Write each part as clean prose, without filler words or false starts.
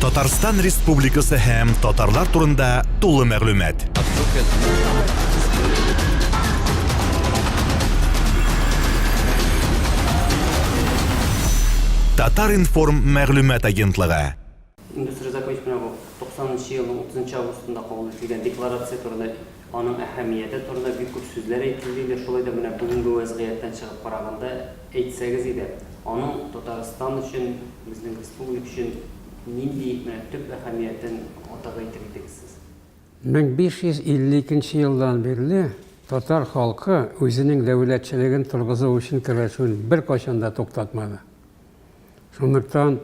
Татарстан Республикасы һәм татарлар турында тулы мәгълүмат. Татар-информ мәгълүмат агентлыгы. Индустрия закончена в 90 елның 30 августында кабул ителгән декларация турында, аның әһәмияте турында бик күп сүзләр әйтелде. Шулай да менә бүгенге вазгыятьтән чыгып караганда әйтсәгез иде, аның Татарстан өчен, безнең республика өчен нинди төп әһәмиятен атап әйтер идегез? 1552 елдан бирле татар халкы үзенең дәүләтчелеген торгызу өчен көрәшүен беркайчан да туктатмады. Шунлыктан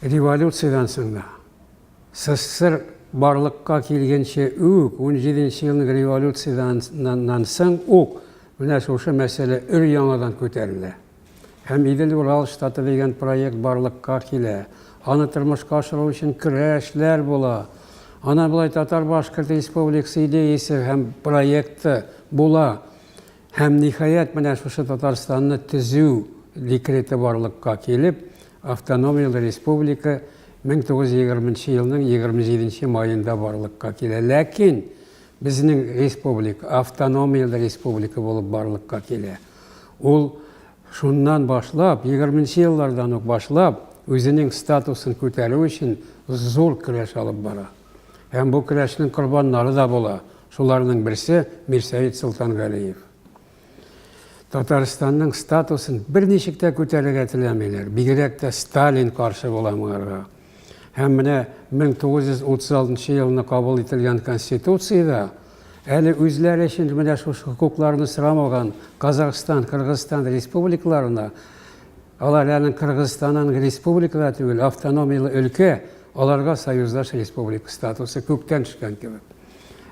революциядан соң да СССР барлыкка килгәнче үк 17 елның революциядан соң ук менә шушы мәсьәлә өр-яңадан күтәрелә. Һәм Идел Урал штаты дигән проект барлыкка килә. Аны тормышка ашыру өчен көрәшләр була. Ана булай Татар-Башкорт Республикасы идеясе һәм проекты була. Һәм ниһаять менә шушы Татарстанны төзү декреты барлыкка килеп, автономиялы республика 1920 елның 27 майында барлыкка килә. Ләкин безнең республика автономиялы республика булып барлыкка килә. Ул шуннан башлап, 20 еллардан ук башлап, үзенең статусын күтәрү өчен зур көрәш алып бара. Һәм бу көрәшнең корбаннары да була. Шуларның берсе Мирсәет Солтангалиев. Татарстанның статусын берничек тә күтәрергә теләмиләр. Бигрәк тә Сталин каршы була моңарга. Һәм менә 1936 елны кабул ителгән Конституциядә әле үзләре өчен менә шушы хукукларны сорамаган Казакстан, Кыргызстан республикаларына, алар әле Кыргызстанның республикада түгел, автономиялы өлкә, аларга союздаш республика статусы күптән төшкән кебек.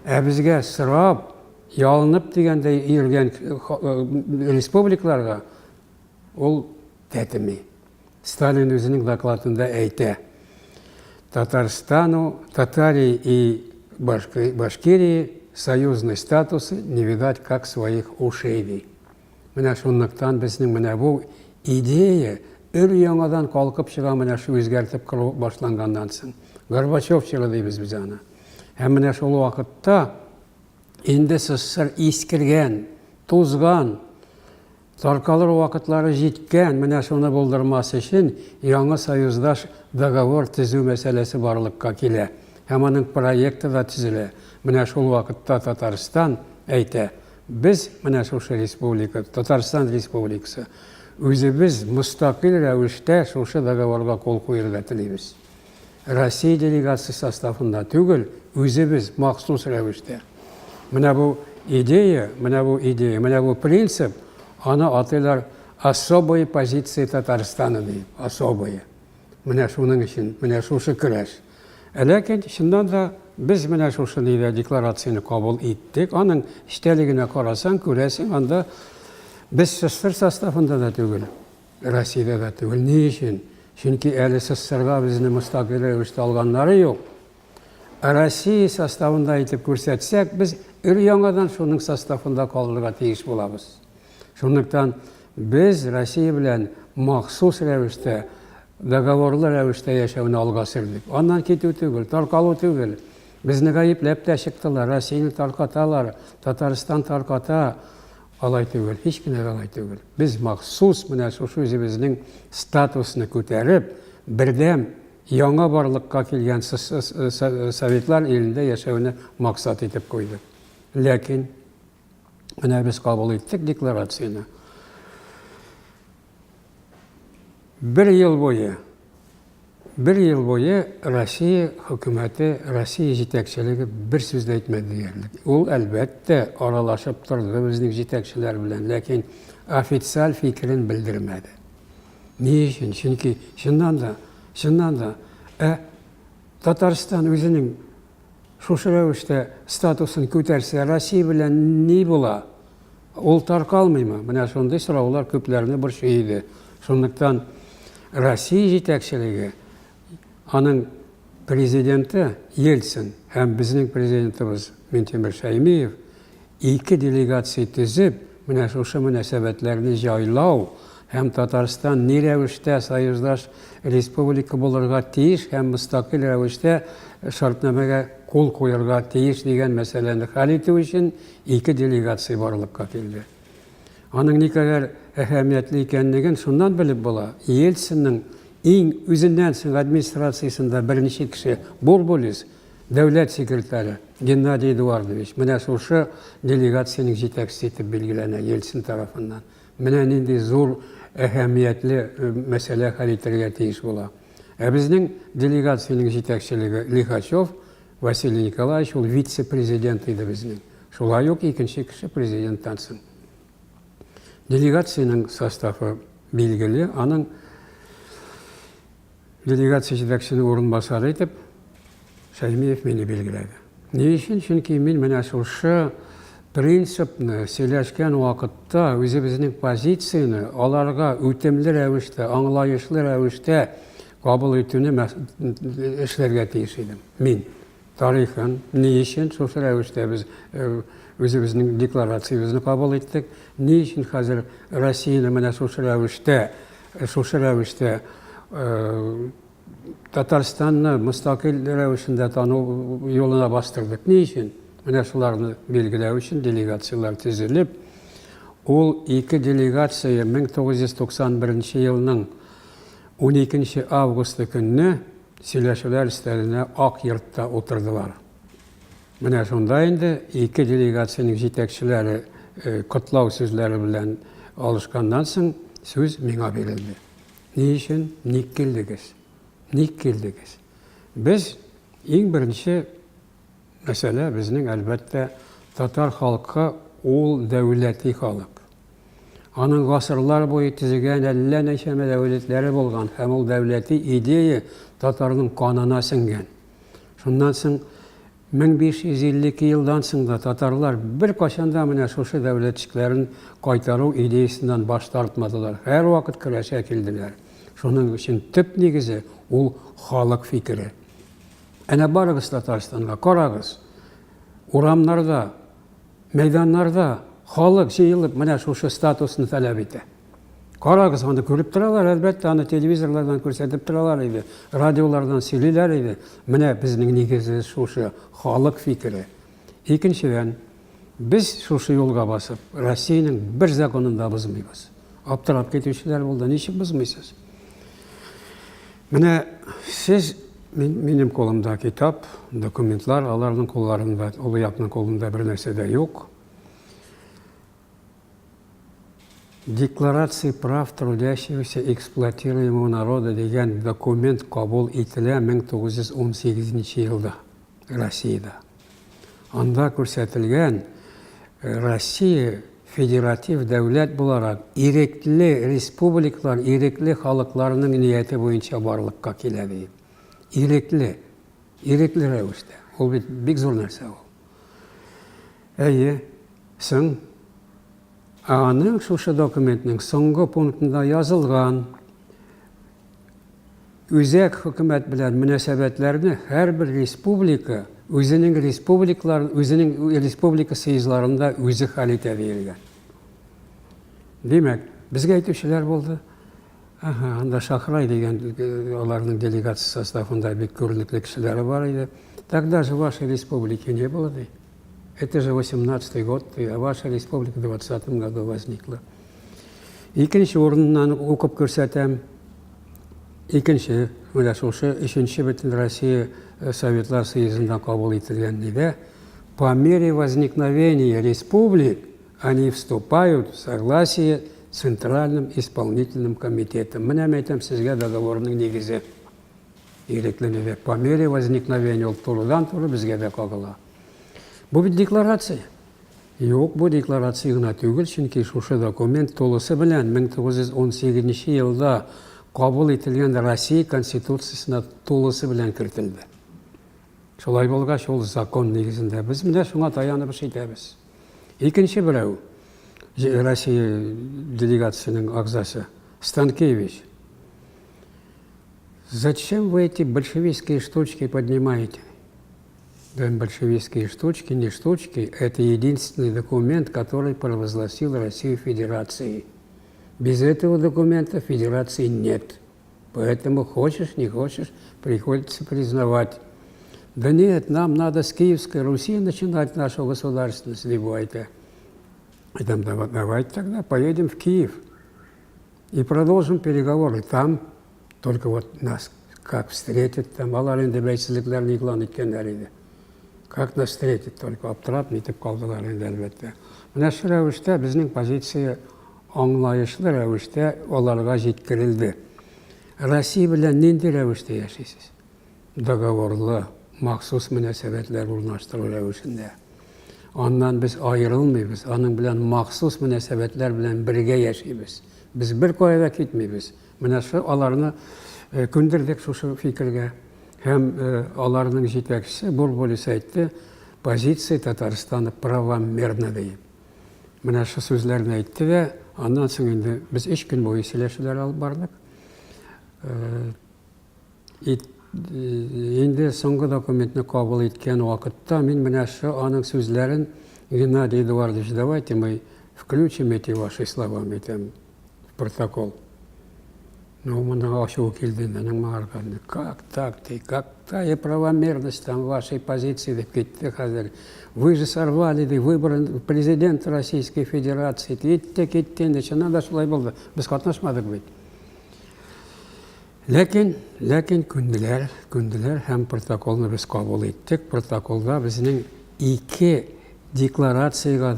Ә безгә сорап, ялынып дигәндәй йөргән республикаларга ул тәтеми. Сталин үзенең докладында әйтә: Татарстану, Татарии и Башкирии союзный статусы не видать как своих ушей. Менә шунлыктан безнең менә бу идея өр-яңадан калкып чыга, менә шу үзгәртеп кыру башланганнан соң. Горбачев чоры дибез без аны. Һәм менә шул вакытта инде СССР искергән, тузган, таркалыр вакытлары җиткән, менә шуны булдырмас өчен яңа союздаш договор төзү мәсьәләсе барлыкка килә. Һәм аның проекты да төзелә. Менә шул вакытта Татарстан әйтә: без менә шушы республика, Татарстан республикасы, үзебез мустакил рәвештә шушы договорга кул куярга телибез. Россия делегация составында түгел, үзебез махсус рәвештә. Менә бу идея, менә бу принцип, аны атыйлар особые позиции Татарстана дип, особые. Менә шуның өчен, менә шушы көрәш. Ләкин шуннан да без менә шушы декларацияны кабул иттек. Аның эчтәлегенә карасаң, күрәсең, анда без СССР составында да түгел, Россиядә да түгел. Ни өчен? Чөнки әле СССРга безне мустакил рәвештә алганнары юк. Россия составында итеп күрсәтсәк, без өр-яңадан шуның составында калырга тиеш булабыз. Шунлыктан без Россия белән махсус рәвештә, договорлы рәвештә яшәүне алга сөрдек. Аннан китү түгел, таркалу түгел. Безне гаепләп тә чыктылар, Россияны таркаталар, Татарстан тарката, алай түгел, һич кенә алай түгел. Без махсус менә шушы үзебезнең статусны күтәреп, бердәм яңа барлыкка килгән Советлар илендә яшәүне максат итеп куйдык. Ләкин менә без кабул иттек декларацияны. Bir yıl boyu Россия хөкүмәте, Россия җитәкчелеге бер сүз дә әйтмәде диярлек. Ул әлбәттә аралашып торды безнең җитәкчеләр белән, ләкин официаль фикерен белдермәде. Ни өчен? Чөнки чыннан да Татарстан үзенең шушы рәвештә статусын күтәрсә, Россия белән ни була? Ул таркалмыймы? Менә шундый сораулар күпләрне борчый иде. Шунлыктан Россия җитәкчелеге, аның президенты Ельцин һәм безнең президентыбыз Минтимер Шәймиев ике делегация төзеп, менә шушы мөнәсәбәтләрне җайлау, һәм Татарстан ни рәвештә союздаш республика булырга тиеш һәм мөстәкыйль рәвештә шартнамәгә кул куярга тиеш дигән мәсьәләне хәл итү өчен 2 делегация барлыкка килде. Аның никадәр әһәмиятле икәнлеген шуннан белеп була. Ельцинның иң үзеннән соң администрациясендә берничә кеше Бурбулис, дәүләт секретаре Геннадий Эдуардович, менә шушы делегацияның җитәкчесе итеп билгеләнә Ельцин тарафыннан. Менә нинди зур әһәмиятле мәсьәлә хәл итәргә тиеш була. Ә безнең делегацияның җитәкчелеге Лихачев Василий Николаевич, ул вице-президент иде безнең. Шулай ук икенче кеше президенттан соң. Делегацияның составы билгеле, аның делегация җитәкчесенең урынбасары итеп Шәймиев мине билгеләде. Ни өчен? Чөнки мин менә шушы принципны сөйләшкән вакытта үзебезнең позицияны аларга үтемле рәвештә, аңлаешлы рәвештә кабул итүне эшләргә тиеш идем. Мин тарихын ни өчен шушы рәвештә без үзебезнең декларациябызны кабул иттек, ни өчен хәзер Россияны менә шушы рәвештә Татарстанны мөстәкыйль рәвешендә тану юлына бастырдык. Ни өчен? Менә шуларны билгеләү өчен делегациялар төзелеп, ул 2 делегация 1991 елның 12 августы көнне сөйләшүләр өстәленә Ак йортта утырдылар. Менә шунда инде 2 делегацияның җитәкчеләре котлау сүзләре белән алышканнан соң сүз миңа бирелде. Ни өчен? Ник килдегез? Ник килдегез? Без иң беренче мәсьәлә безнең әлбәттә татар халкы ул дәүләти халык. Аның гасырлар буе төзегән әллә ничә дәүләтләре булган һәм ул дәүләти идея татарның канына сеңгән. Шуннан соң 1552 елдан соң да татарлар бер кашанда менә шушы дәүләтчекләрен кайтару идеясеннан баш тартмадылар. Һәр вакыт көрәшә килделәр. Шуның өчен төп нигезе ул халык фикере. Әнә барыгыз Татарстанга, карагыз. Урамнарда, мәйданнарда халык җыелып менә шушы статусны таләп итә. Карагыз, аны күреп торалар, әлбәттә, аны телевизорлардан күрсәтеп торалар иде, радиолардан сөйлиләр иде. Менә безнең нигезе шушы халык фикере. Икенчедән, без шушы юлга басып, Россиянең бер законын да бозмыйбыз. Аптырап кетүчеләр булды, ничек бозмыйсыз? Менә сез, минем колымда китап, документлар, аларның кулларында, улы якның кулында бер нәрсә дә юк. Декларация прав трудящегося эксплуатируемого народа дигән документ кабул ителә 1918 елда Россиядә. Анда күрсәтелгән Россия федератив дәүләт буларак ирекле республикалар, ирекле халыкларның нияте буенча барлыкка килә ди. Ирекле рәвештә. Ул бик зур нәрсә ул. Әйе, соң аның шушы документның соңгы пунктында язылган үзәк хөкүмәт белән мөнәсәбәтләрне һәрбер республика үзенең республика союзларында үзе хәл итә диелгән. Димәк, безгә әйтүчеләр булды. Анда Шахрай дигән аларның делегация составында бик күренекле кешеләре бар иде. Тогда же вашей республики не было. Это же 18-й год, а ваша республика в 20-м году возникла. Икенче урыннан укып күрсәтәм. Икенче, менә шушы 3-нче бөтен Россия Советлар Союзында кабул ителгән иде. По мере возникновения республик они вступают в согласие с Центральным исполнительным комитетом. Менә әйтәм сезгә договорның нигезе. Иреклене по мере возникновения ул турыдан-туры безгә дә кагыла. Бу бит декларация. Юк, бу декларация гына түгел, чөнки шушы документ тулысы белән 1918 елда кабул ителгән Россия Конституциясына тулысы белән кертелде. Шулай булгач, ул закон нигезендә без менә шуңа таянып эш итәбез. Икенче берәү, Россия делегацияның агзасы Станкевич. Зачем вы эти большевистские штучки поднимаете? Большевистские штучки, не штучки, это единственный документ, который провозгласил Россию Федерацией. Без этого документа федерации нет. Поэтому хочешь, не хочешь, приходится признавать. Да нет, нам надо с Киевской Руси начинать нашу государственность, либо это. И там давайте тогда поедем в Киев и продолжим переговоры там. Только вот нас как встретят там, алар енді бәйсіздіктерін иглан еткендер еді. Как нас встретят, только аптырап нетіп қалдылар енді әлбетте. Мына шы рәвіште біздің позиция аңлайышлы рәвіште оларға жеткірілді. Россия белән нинди рәвештә яшисез? Договорлы, махсус мөнәсәбәтләр урнаштыру рәвешендә. Аннан без аерылмыйбыз, аның белән махсус мөнәсәбәтләр белән бергә яшибез. Без бер кайда китмибез. Менә шу аларны күндердек шушы фикергә. Һәм аларның җитәкчесе Бурбулис әйтте, позиция Татарстаны правомерна дип. Менә шу сүзләрне әйтте дә, аннан соң инде без 3 көн буе сөйләшүләр алып бардык. Инде соңгы документны кабул иткән вакытта мин менә шу аның сүзләрен Геннадий Эдуардович, давайте мы включим эти ваши слова в протокол. Ну, мына ачуы килде, аның маңарганы. Как так, ты, как тая правомерность там вашей позиции дип китте хәзер. Вы же сорвали выборы президента Российской Федерации. Китте инде, чыннан да шулай булды. Без катнашмадык бит. Ләкин күнделәр һәм протоколны без кабул иттек. Протоколда безнең 2 декларацияга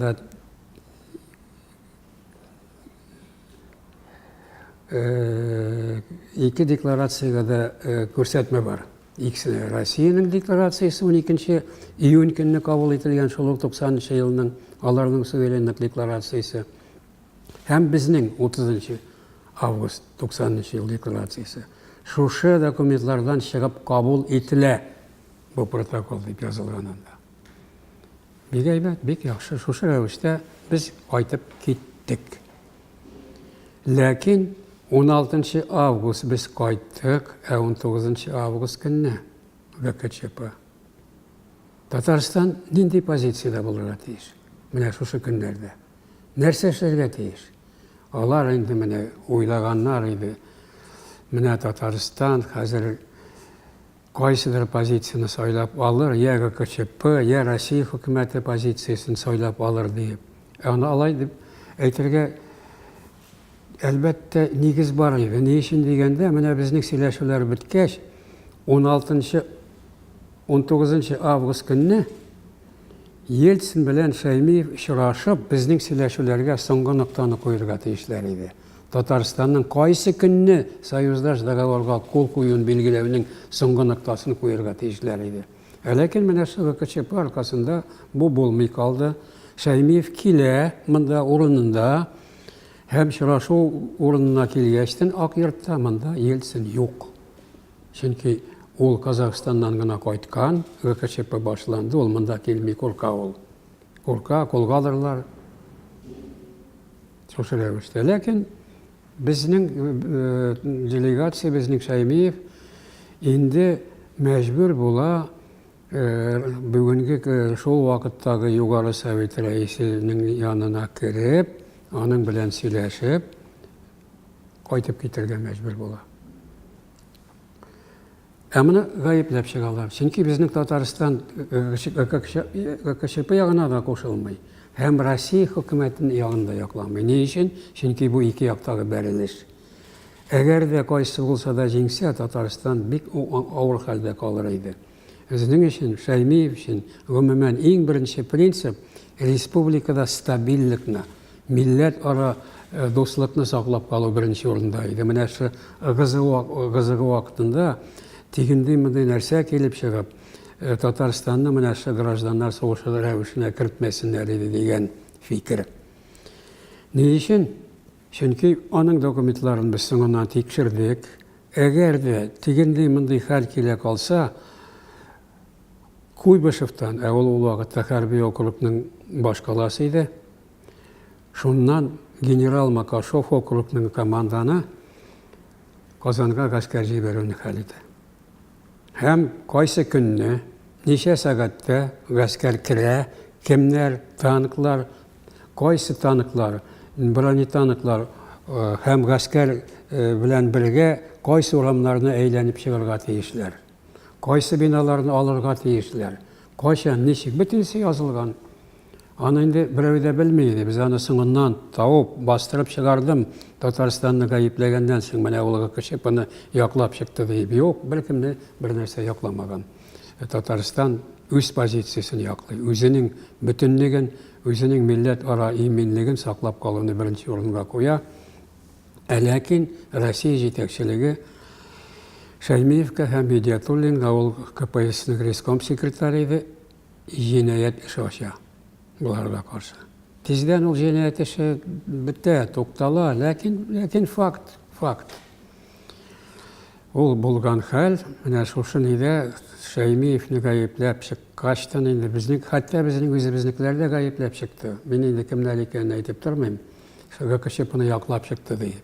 да күрсәтмә бар. Икесенә Россиянең декларациясе 12 июнь көнне кабул ителгән, шул 90 елның аларның суверенлык декларациясе. Һәм безнең 30 август 90 ел декларациясе. Шушы документлардан чыгып кабул ителә бу протокол дип язылган анда. Бик әйбәт, бик яхшы. Шушы рәвештә без кайтып киттек. Ләкин 16 август без кайттык, 19 август көнне ВКЧП. Татарстан нинди позициядә булырга тиеш? Менә шушы көннәрдә. Нәрсә эшләргә тиеш? Алар инде менә уйлаганнар иде. Менә Татарстан хәзер кайсыдыр позицияны сайлап алыр, я ГКЧП, я Россия хөкүмәте позициясын сайлап алыр дип. Аны алай дип әйтергә әлбәттә нигез бар иде. Ни өчен дигәндә, менә безнең сөйләшүләр беткәч, 19 август көнне Ельцин белән Шәймиев очрашып, безнең сөйләшүләргә соңгы ноктаны куярга тиешләр иде. Татарстанның кайсы көнне союздаш договорга кул куюын билгеләүнең соңгы ноктасын куярга тиешләр иде. Ләкин менә шу КЧП аркасында бу булмый калды. Шәймиев килә монда урынында, һәм очрашу урынына килгәчтен Ак йортта монда Ельцин юк. Чөнки ул Казахстаннан гына кайткан, КЧП башланды, ул монда килми, курка ул. Курка, кулгадырлар. Шушы рәвештә. Ләкин безнең делегация, безнең Шәймиев инде мәҗбүр була бүгенге шул вакыттагы югары совет рәисенең янына кереп, аның белән сөйләшеп, кайтып китәргә мәҗбүр була. Моны гаепләп чыгалар. Чөнки безнең Татарстан КЧП ягына да кушылмый. Һәм Россия хөкүмәтенең ягында якламый. Ни өчен? Чөнки бу ике яктагы бәрелеш. Әгәр дә кайсы булса да җиңсә, Татарстан бик авыр хәлдә калыр иде. Безнең өчен, Шәймиев өчен, гомумән иң беренче принцип республикада стабильлекне, милләт ара дуслыкны саклап калу беренче урында иде. Менә шу кызыгы вакытында тигендей-мондый нәрсә килеп чыгып, Татарстанны менә шу гражданнар сугышы рәвешенә кертмәсеннәр иде дигән фикер. Ни өчен? Чөнки аның документларын без соңыннан тикшердек. Әгәр дә тигендей-мондый хәл килә калса, Куйбышевтан, ул вакытта хәрби округның башкаласы иде. Шуннан генерал Макашов округның команданы Казанга гаскәр җибәрүне хәл итә. Һәм кайсы көнне, ничә сәгатьтә гаскәр керә, кемнәр, танклар, кайсы танклар, бронетанклар һәм гаскәр белән бергә кайсы урамнарны әйләнеп чыгарга тиешләр, кайсы биналарны алырга тиешләр, кайчан, ничек, бөтенесе язылган. Аны инде берәү дә белми иде. Без аны соңыннан табып, бастырып чыгардым. Татарстанны гаепләгәннән соң менә ул кеше буны яклап чыкты дип. Юк, беркемне бер нәрсә якламаган. Татарстан үз позициясын яклый, үзенең бөтенлеген, үзенең милләт ара иминлеген саклап калуны беренче урынга куя. Ләкин Россия җитәкчелеге Шәймиевкә һәм Медиатуллинга, ул КПССның райком секретаре иде, җинаять эше ача буларга каршы. Тиздән ул җинаять эше бетә, туктала, ләкин факт. Ул булган хәл, менә шушы нидә Шәймиевне гаепләп чыккачтан инде хәтта безнең үзебезнекеләр дә гаепләп чыкты. Мин инде кемнәр икәнен әйтеп тормыйм. Шуга кеше буны яклап чыкты ди.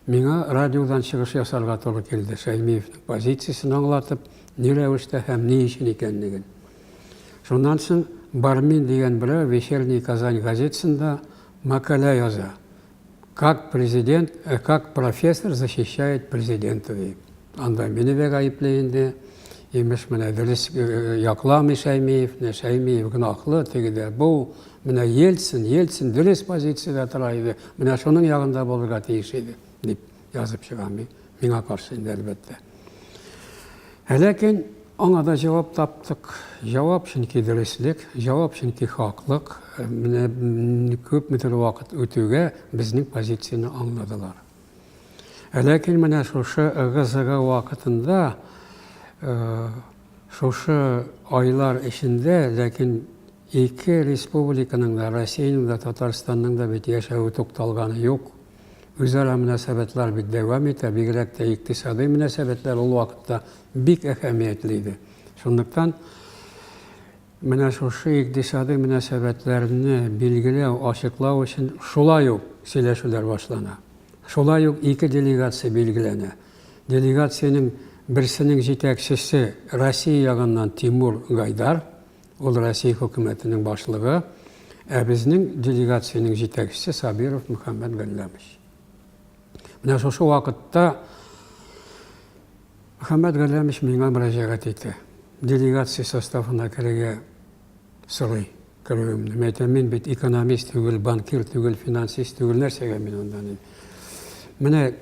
Миңа радиодан чыгыш ясарга туры килде. Шәймиевнең позициясын аңлатып, ни рәвештә һәм ни өчен икәнлеген. Шуннан соң Бармин дигән берәү Вечерний Казань газетасында макала яза. Как профессор защищает президента дип. Анда мине дә гаепле инде. Имеш менә дөрес якламый Шәймиевне, Шәймиев гөнаһлы тегедә. Бу менә Ельцин дөрес позициядә тора иде. Менә шуның ягында булырга тиеш иде дип язып чыгам миңа каршы инде әлбәттә. Ләкин аңа да җавап таптык. Җавап чөнки дөреслек, җавап чөнки хаклык. Менә күпмедер вакыт үтүгә безнең позицияны аңладылар. Ләкин менә шушы ыгы-зыгы вакытында, шушы айлар эчендә, ләкин ике республиканың да, Россиянең да, Татарстанның да бит яшәве тукталганы юк. Үзара мөнәсәбәтләр бит дәвам итә, бигрәк тә икътисади мөнәсәбәтләр ул вакытта бик әһәмиятле иде. Шундыктан менә шушы икътисади мөнәсәбәтләрне билгеләү, ачыклау өчен шулай ук сөйләшүләр башлана. Шулай ук ике делегация билгеләнә. Делегациянең берсенең җитәкчесе Россия ягыннан Тимур Гайдар, ул Россия хөкүмәтенең башлыгы, ә безнең делегациянең җитәкчесе Сабиров Мөхәммәд Галләмов. Менә шушы вакытта Мөхәммәд Галләмов миңа мөрәҗәгать итте. Делегация составына керергә сорый. Мин бит экономист түгел, банкир түгел, финансист түгел, нәрсәгә мин ондан. Менә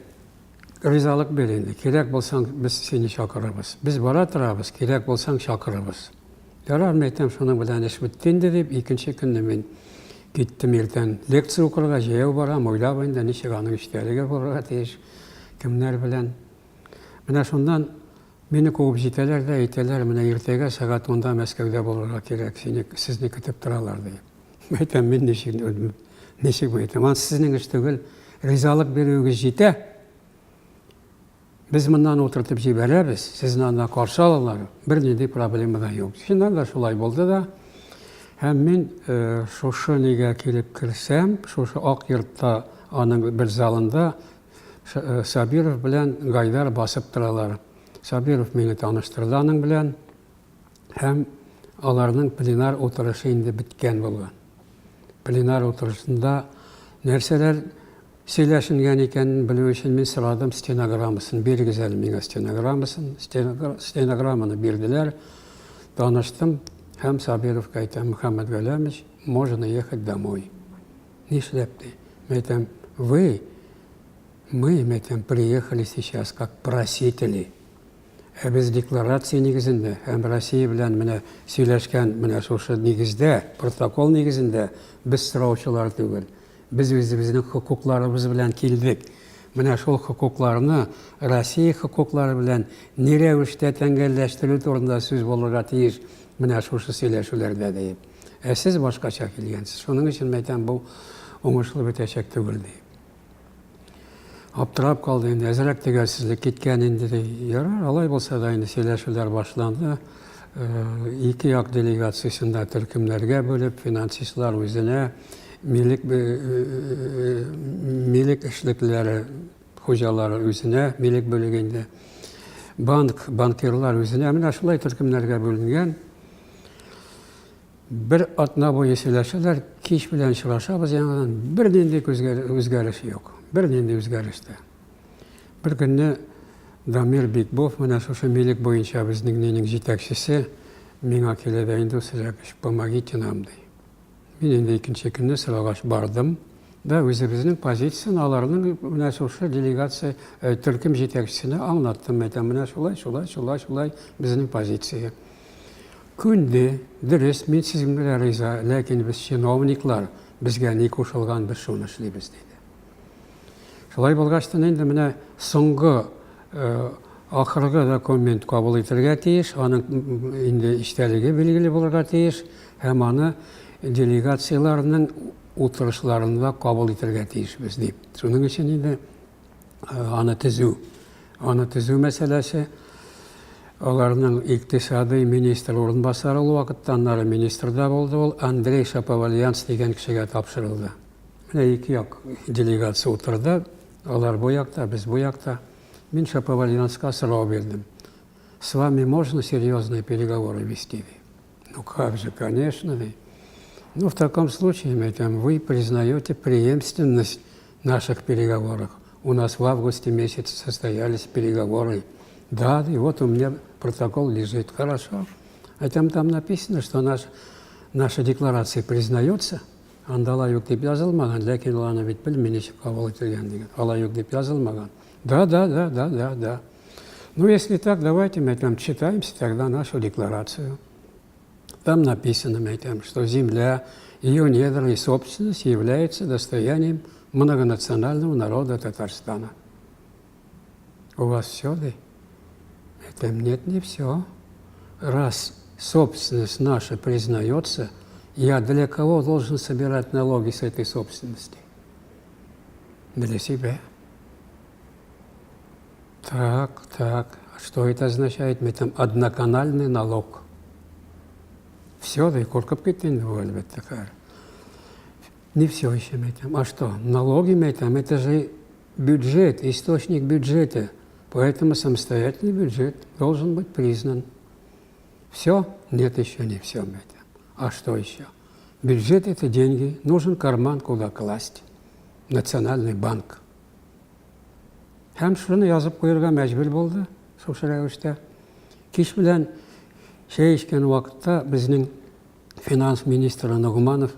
ризалык бир инде. Кирәк булсаң, без сине чакырабыз. Без бара торабыз, кирәк булсаң чакырабыз. Ярар, мәйтәм, шуның белән эш бетте инде дип, икенче көнне мин киттем иртән. Лекция укырга җәяү барам, уйлап инде ничек аның эштәлеге булырга тиеш, кемнәр белән. Менә шуннан мине куып җитәләр дә әйтәләр, менә иртәгә сәгать 10-да Мәскәүдә булырга кирәк, сезне көтеп торалар дип. Мәйтәм, мин ничек мәйтәм, сезнең эш түгел, ризалык бирүегез җитә. Без моннан утыртып җибәрәбез, сезне анда каршы алалар, бернинди проблема да юк. Шуннан да шулай булды да. Һәм мин шушы нигә килеп керсәм, шушы Ак йортта аның бер залында Сабиров белән Гайдар басып торалар. Сабиров мине таныштырды аның белән, һәм аларның пленар утырышы инде биткән булган. Пленар утырышында нәрсәләр сөйләшенгән икәнен белү өчен мин сорадым стенограммасын. Бирегез әле миңа стенограммасын. Стенограмманы бирделәр. Таныштым, һәм Сабировка әйтәм, Мөхәммәд Галләмов, можно ехать домой. Нишләп ди? Мәйтәм, мы приехали сейчас как просители. Ә без декларация нигезендә, һәм Россия белән менә сөйләшкән, менә шушы нигездә, протокол нигезендә без сораучылар түгел. Без үзебезнең хокукларыбыз белән килдек. Менә шул хокукларны Россия хокуклары белән ни рәвештә тәңгәлләштерү турында сүз булырга тиеш, менә шушы сөйләшүләрдә дип. Ә сез башкача килгәнсез. Шуның өчен мәйтәм, бу уңышлы бетәчәк түгел дип. Аптырап калды инде, әзрәк тегәлсезлек киткән инде. Ярар, алай булса да инде сөйләшүләр башланды. Ике як делегациясында төркемнәргә бөлеп, финансистлар үзенә, милек эшлекләре хуҗалары үзенә, милек бөлегендә, банкирлар үзенә, менә шулай төркемнәргә бүленгән. bir atna boyu сөйләшәләр, кич белән очрашабыз, яңадан бердән дә үзгәреш юк. Бердән дә үзгәрештә. Бер көнне Дамир Бикбов, менә шушы милек буенча безнең нинең җитәкчесе, миңа килә дә инде сөйләгәч, помогите нам ди. Мин инде икенче көнне сорагач бардым. Да үзебезнең позицияны аларның менә шушы делегация төркем җитәкчесенә аңлаттым. Әйтәм, менә шулай безнең позиция. Күнде, дөрес, мин сезгә риза, ләкин без чиновниклар, безгә ни кушылган, без шуны эшлибез диде. Шулай булгачтан инде менә соңгы ахыргы документ кабул итәргә тиеш, аның инде иштәлеге билгеле булырга тиеш, һәм аны делегацияларның утырышларында кабул итәргә тиешбез дип. Шуның өчен инде аны төзү мәсьәләсе, аларның икътисади министр урынбасары вакыттан нары министрда булды, ул Андрей Шаповальянс дигән кешегә тапшырылды. Менә ике як делегация утырды, алар бу якта, без бу якта. Мин Шаповальянска сорау бирдем. С вами можно серьезные переговоры вести? Ну как же, конечно. Ну в таком случае, вы признаете преемственность наших переговоров. У нас в августе месяце состоялись переговоры. Да, и вот у меня протокол лежит. Хорошо. А там написано, что наша декларация признается. Андала юк дип язылмаган, ләкин ул аны бит белмичә кабул ителгән диген. Ала юк дип язылмаган. Да. Ну, если так, давайте мы там читаемся тогда нашу декларацию. Там написано, что земля, ее недра и собственность является достоянием многонационального народа Татарстана. У вас все, да? Это нет, не все. Раз собственность наша признается, я для кого должен собирать налоги с этой собственности? Для себя. Так. Что это означает? Мы там одноканальный налог. Все, да и коркап кеткен бит такая. Не все еще мы там. А что? Налоги мы там, это же бюджет, источник бюджета. Поэтому самостоятельный бюджет должен быть признан. Все? Нет, еще не все мы там. А что еще? Бюджет – это деньги, нужен карман, куда класть. Национальный банк. Һәм шуны язып куярга мәҗбүр булды, шушы рәвештә. Кич белән шәй эчкән вакытта безнең финанс министры Нугманов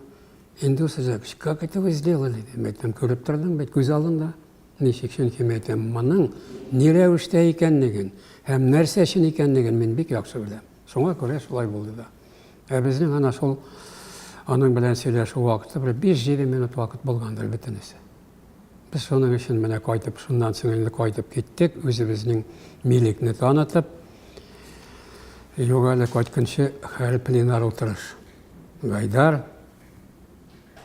инде сөйләп, как это вы сделали? Мәктәп күреп тордым, бит күз алдында. Ничек чөнки мәктәп моның ни рәвештә икәнлеген һәм нәрсә өчен икәнлеген мин бик яхшы беләм. Шуңа күрә шулай булды да. Безнең ана шул аның белән сөйләшү вакыты 5-7 минут вакыт булгандыр бөтенесе. Biz şunun için bana kayıtıp, şundan sonra kayıtıp gittik, özümüzün milikini tanıtıp, yoğayla kayıtkınca her plenar oturuş. Gaydar,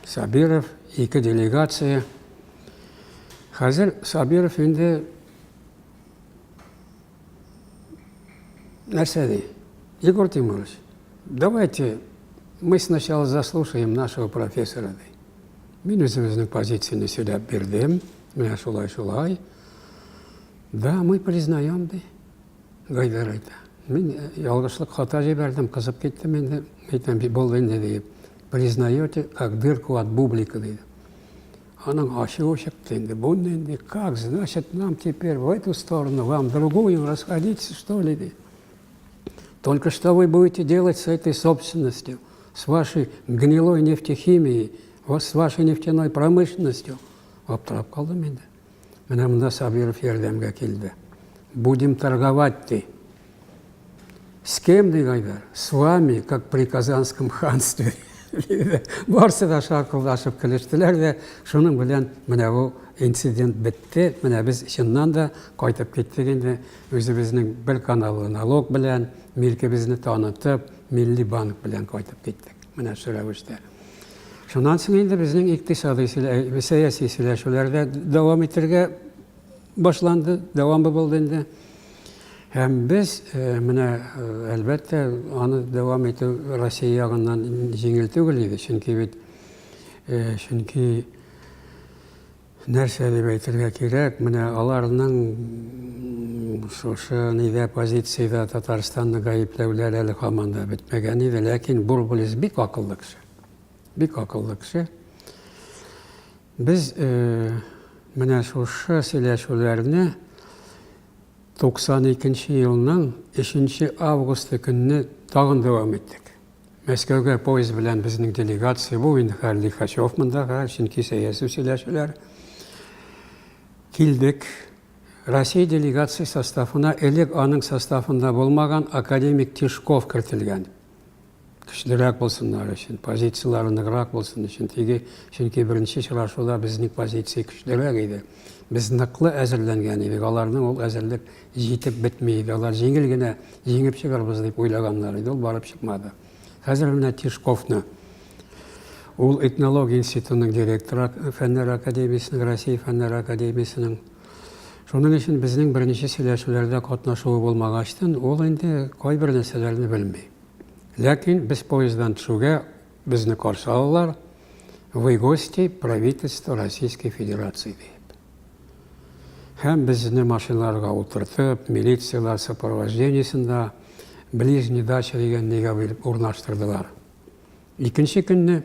Sabirov, iki делегация. Hazır Sabirov şimdi нәрсе ди? Егор Тимурович, давайте мы сначала заслушаем нашего профессора. Мин өзіміздің позицияны сөйләп бердім, менә шулай. Да, мы признаем, ди. Гайдар айта. Мин ялгышлык хата җибәрдем, кызып киттем инде. Әйтәм, болды инде дип. Признаете, как дырку от бублика, диде. Аның ачуы чыкты инде. Бунда инде, как, значит, нам теперь в эту сторону, вам другую расходиться, что ли, ди? Только что вы будете делать с этой собственностью, с вашей гнилой нефтехимией, с вашей нефтяной промышленностью. Аптырап калдым инде. Менә монда Сабиров ярдәмгә килде. Будем торговать, ты. С кем, ди Гайдар? С вами, как при Казанском ханстве. Барсы да шакылдашып килештеләр дә, шуның белән менә бу инцидент бетте. Менә без чыннан да кайтып киттек инде. Үзебезнең бер каналы налог белән, милкебезне танытып, Милли банк белән кайтып киттек. Менә шу рәвештә. Шуннан соң инде безнең икътисади сәяси сөйләшүләрдә дәвам итәргә башланды, дәвамы булды инде. Һәм без менә әлбәттә аны дәвам итү Россия ягыннан җиңел түгел иде, чөнки нәрсә дип әйтергә кирәк, менә аларның шушы нидә позицияда Татарстанны гаепләүләр әле һаман да бетмәгән иде, ләкин Бурбулис бик акыллы кеше. Бик акыллы кеше. Без менә шушы сөйләшүләрне 92 елның 3 августы көнне тагын дәвам иттек. Мәскәүгә поезд белән безнең делегация, бу инде Лихачев монда, чөнки сәяси сөйләшүләр. Килдек. Россия делегация составына элек аның составында булмаган академик Тишков кертелгән. Көчлерәк булсыннар өчен, позициялары ныграк булсын өчен. Чөнки беренче очрашуда безнең позиция көчлерәк иде. Без ныклы әзерләнгән идек. Аларның ул әзерлек җитеп бетми иде. Алар җиңел генә җиңеп чыгарбыз дип уйлаганнар иде. Ул барып чыкмады. Хәзер менә Тишковны, ул этнология институтының директоры, Фәннәр академиясының, Россия Фәннәр академиясының. Шуның өчен безнең беренче сөйләшүләрдә катнашуы булмагачтан, ул инде кайбер нәрсәләрне белми. Ләкин без поезддан төшүгә безне каршы алалар. Вы гости правительства Российской Федерации дип. Һәм безне машиналарга утыртып, милициялар сопровождениесендә ближний дача дигән нигә биреп урнаштырдылар. Икенче көнне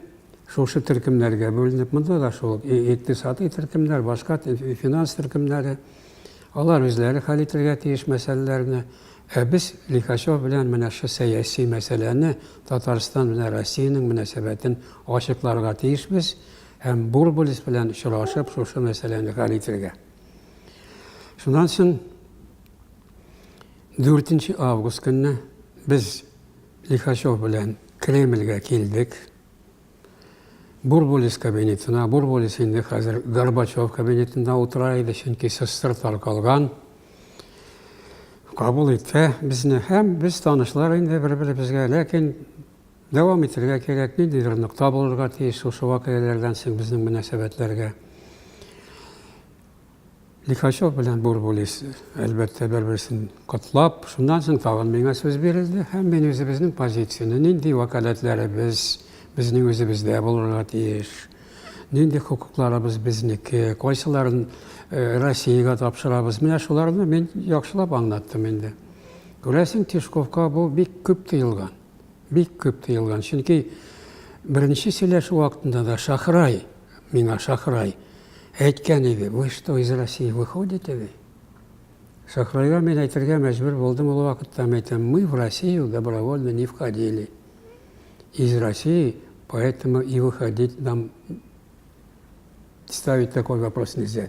шушы төркемнәргә бүленеп, монда да шул икътисади төркемнәр, башка финанс төркемнәре, алар үзләре хәл итәргә тиеш мәсьәләләрне, без Лихачев белән менә шу сәяси мәсьәләне, Татарстан белән Россиянең мөнәсәбәтен ачыкларга тиешбез һәм Бурбулис белән очрашып шушы мәсьәләне хәл итәргә. Шуннан соң 4 август көнне без Лихачев белән Кремльгә килдек. Бурбулис кабинетына, Бурбулис инде хәзер Горбачев кабинетында утыра иде, чөнки СССР таркалган. Кабул итте безне һәм без танышлар инде бер-беребезгә, ләкин дәвам итәргә кирәк, ниндидер нокта булырга тиеш шушы вакыйгалардан соң безнең мөнәсәбәтләргә. Лихачев белән Бурбулис әлбәттә бер-берсен котлап, шуннан соң тагын миңа сүз бирелде һәм мин үзебезнең позицияны, нинди вәкаләтләребез безнең үзебездә булырга тиеш, нинди хокукларыбыз безнеке, кайсыларын Россиягә тапшырабыз, менә шуларны мин яхшылап аңлаттым инде. Күрәсең, Тишковка бу бик күп тыелган. Бик күп тыелган. Чөнки беренче сөйләшү вакытында да Шахрай, миңа Шахрай әйткән иде, вы что, из России выходите? Шахрайга мен әйтергә мәҗбүр булдым ул вакытта, әйтәм, мы в Россию добровольно не входили. Из России, поэтому и выходить нам ставить такой вопрос нельзя.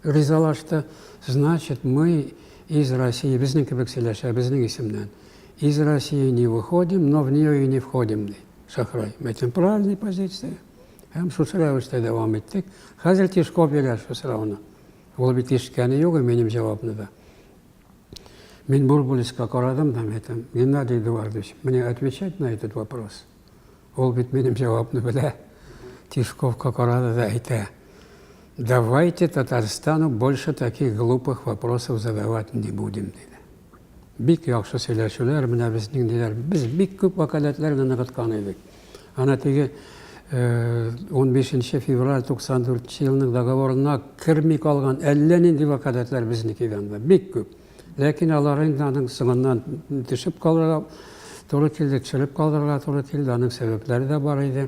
Ризалар, что значит мы из России, безнең кебек сөйләшә, безнең исемнән, из России не выходим, но в нее и не входим. Шахрай, әйтәм, правильная позиция. Һәм шушы рәвештә дәвам иттек. Хәзер Тишков бирә шу сорауны. Ул бит ишеткәне юк минем җавапны да. Мин Бурбулиска карадым да әйтәм, Геннадий Эдуардович, мне отвечать на этот вопрос. Ул бит минем җавапны белә. Тишковка карады да әйтә, давайте Татарстану больше таких глупых вопросов задавать не будем, диде. Бик яхшы сөйләшүләр, менә безнең диләр, без бик күп вакаләтләрне ныгыткан идек. Ана теге 15 февраль 94 елның договорына кірмей калган әллә нинди вакаләтләр безнекедән да бик күп. Ләкин аларның аның соңыннан төшеп калырга туры килде, төшереп калырга туры килде, аның сәбәпләре дә бар иде.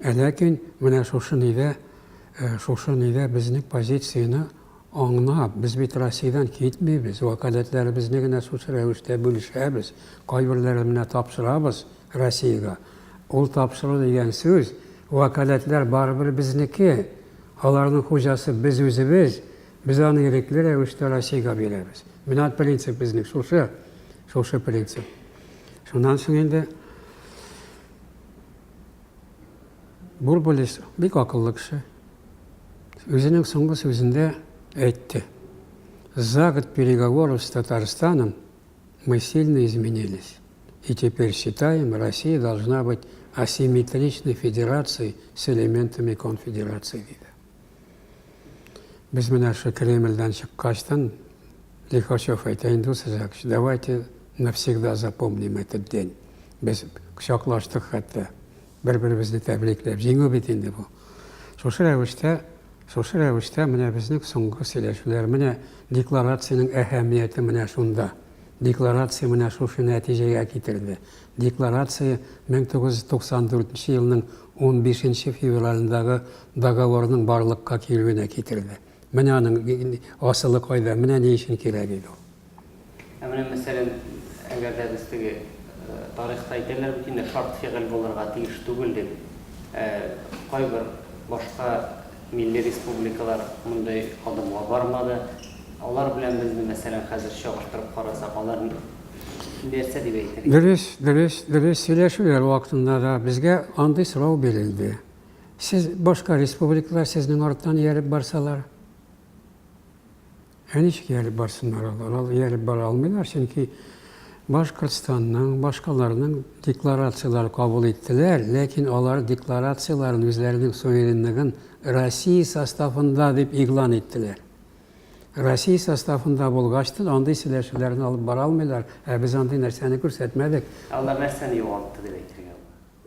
Ләкин менә шушы нидә безнең позицияны аңлап, без бит Россиядан китмибез, вакаләтләребезне генә шушы рәвештә бүлешәбез, кайберләре менә тапшырабыз Россиягә. Ул тапшыру дигән сүз, вакаләтләр барыбер безнеке, аларның хуҗасы без үзебез, без аны ирекле рәвештә Россиягә бирәбез. Менә принцип безнең шушы принцип. Шуннан соң инде Бурбулис бик акыллы кеше. Үзенең соңгы сүзендә әйтте: за год переговоров с Татарстаном мы сильно изменились. И теперь считаем, Россия должна быть асимметричной федерацией с элементами конфедерации. Без менә шу Кремльдән чыккачтан Лихачев әйтә, инде сызак, давайте навсегда запомним этот день. Без кочаклаштык хәтта, бер-беребезне тәбрикләп, җиңү бит инде бу. Шушы рәвештә Шушы рәвештә менә безнең соңгы сөйләшүләр, менә декларациянең әһәмияте менә шунда. Декларация менә шушы нәтиҗәгә китерде. Декларация 1994 елның 15 февралендагы договорның барлыкка килүенә китерде. Менә аның асылы кайда, менә ни өчен кирәк иде ул. Менә мәсәлән, әгәр дә без теге тарихта әйтәләр бит инде шарт фигыль булырга тиеш түгел дип, кайбер башка милли республикалар мондай адымга бармады. Алар белән безне мәсәлән хәзер чагыштырып карасак, алар нәрсә дип әйтергә? Дөрес сөйләшүләр вакытында да безгә андый сорау бирелде. Сез башка республикалар сезнең арттан ияреп барсалар, ничек ияреп барсыннар алар? Ияреп бара алмыйлар, чөнки Башкортстанның, башкаларның декларацияларын кабул иттеләр, ләкин алар декларацияларын үзләренең суверенлыгын Россия составында дип игълан иттеләр. Россия составында булгач, андый сөйләшүләрне алып бара алмыйлар, без андый нәрсәне күрсәтмәдек. Алар нәрсәне югалтты дип әйтергә була.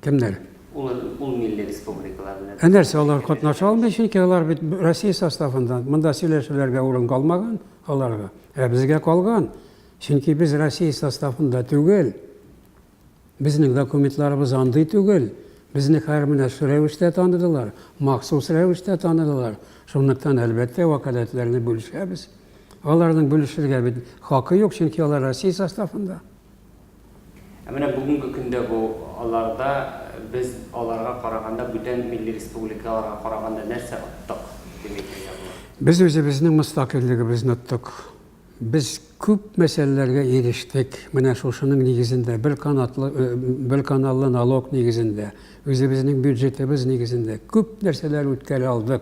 Кемнәр? Ул милли республикалар белән. Нәрсә алар катнаша алмый, чөнки алар бит Россия составында. Монда сөйләшүләргә урын калмаган аларга. Безгә калган. Чөнки без Россия составында түгел. Безнең документларыбыз андый түгел. Безне һәр менә шу рәвештә таныдылар, махсус рәвештә таныдылар. Шунлыктан әлбәттә вакаләтләрне бүлешәбез. Аларның бүлешергә бит хакы юк, чөнки алар Россия составында. Менә бүгенге көндә бу аларда без аларга караганда бүтән милли республикаларга караганда нәрсә аттык дип әйтергә була. Без үзебезнең мөстәкыйльлегебезне тоттык. Без күп мәсьәләләргә ирештек. Менә шушының нигезендә, бер каналлы налог нигезендә, үзебезнең бюджетыбыз нигезендә күп нәрсәләр үткәрә алдык.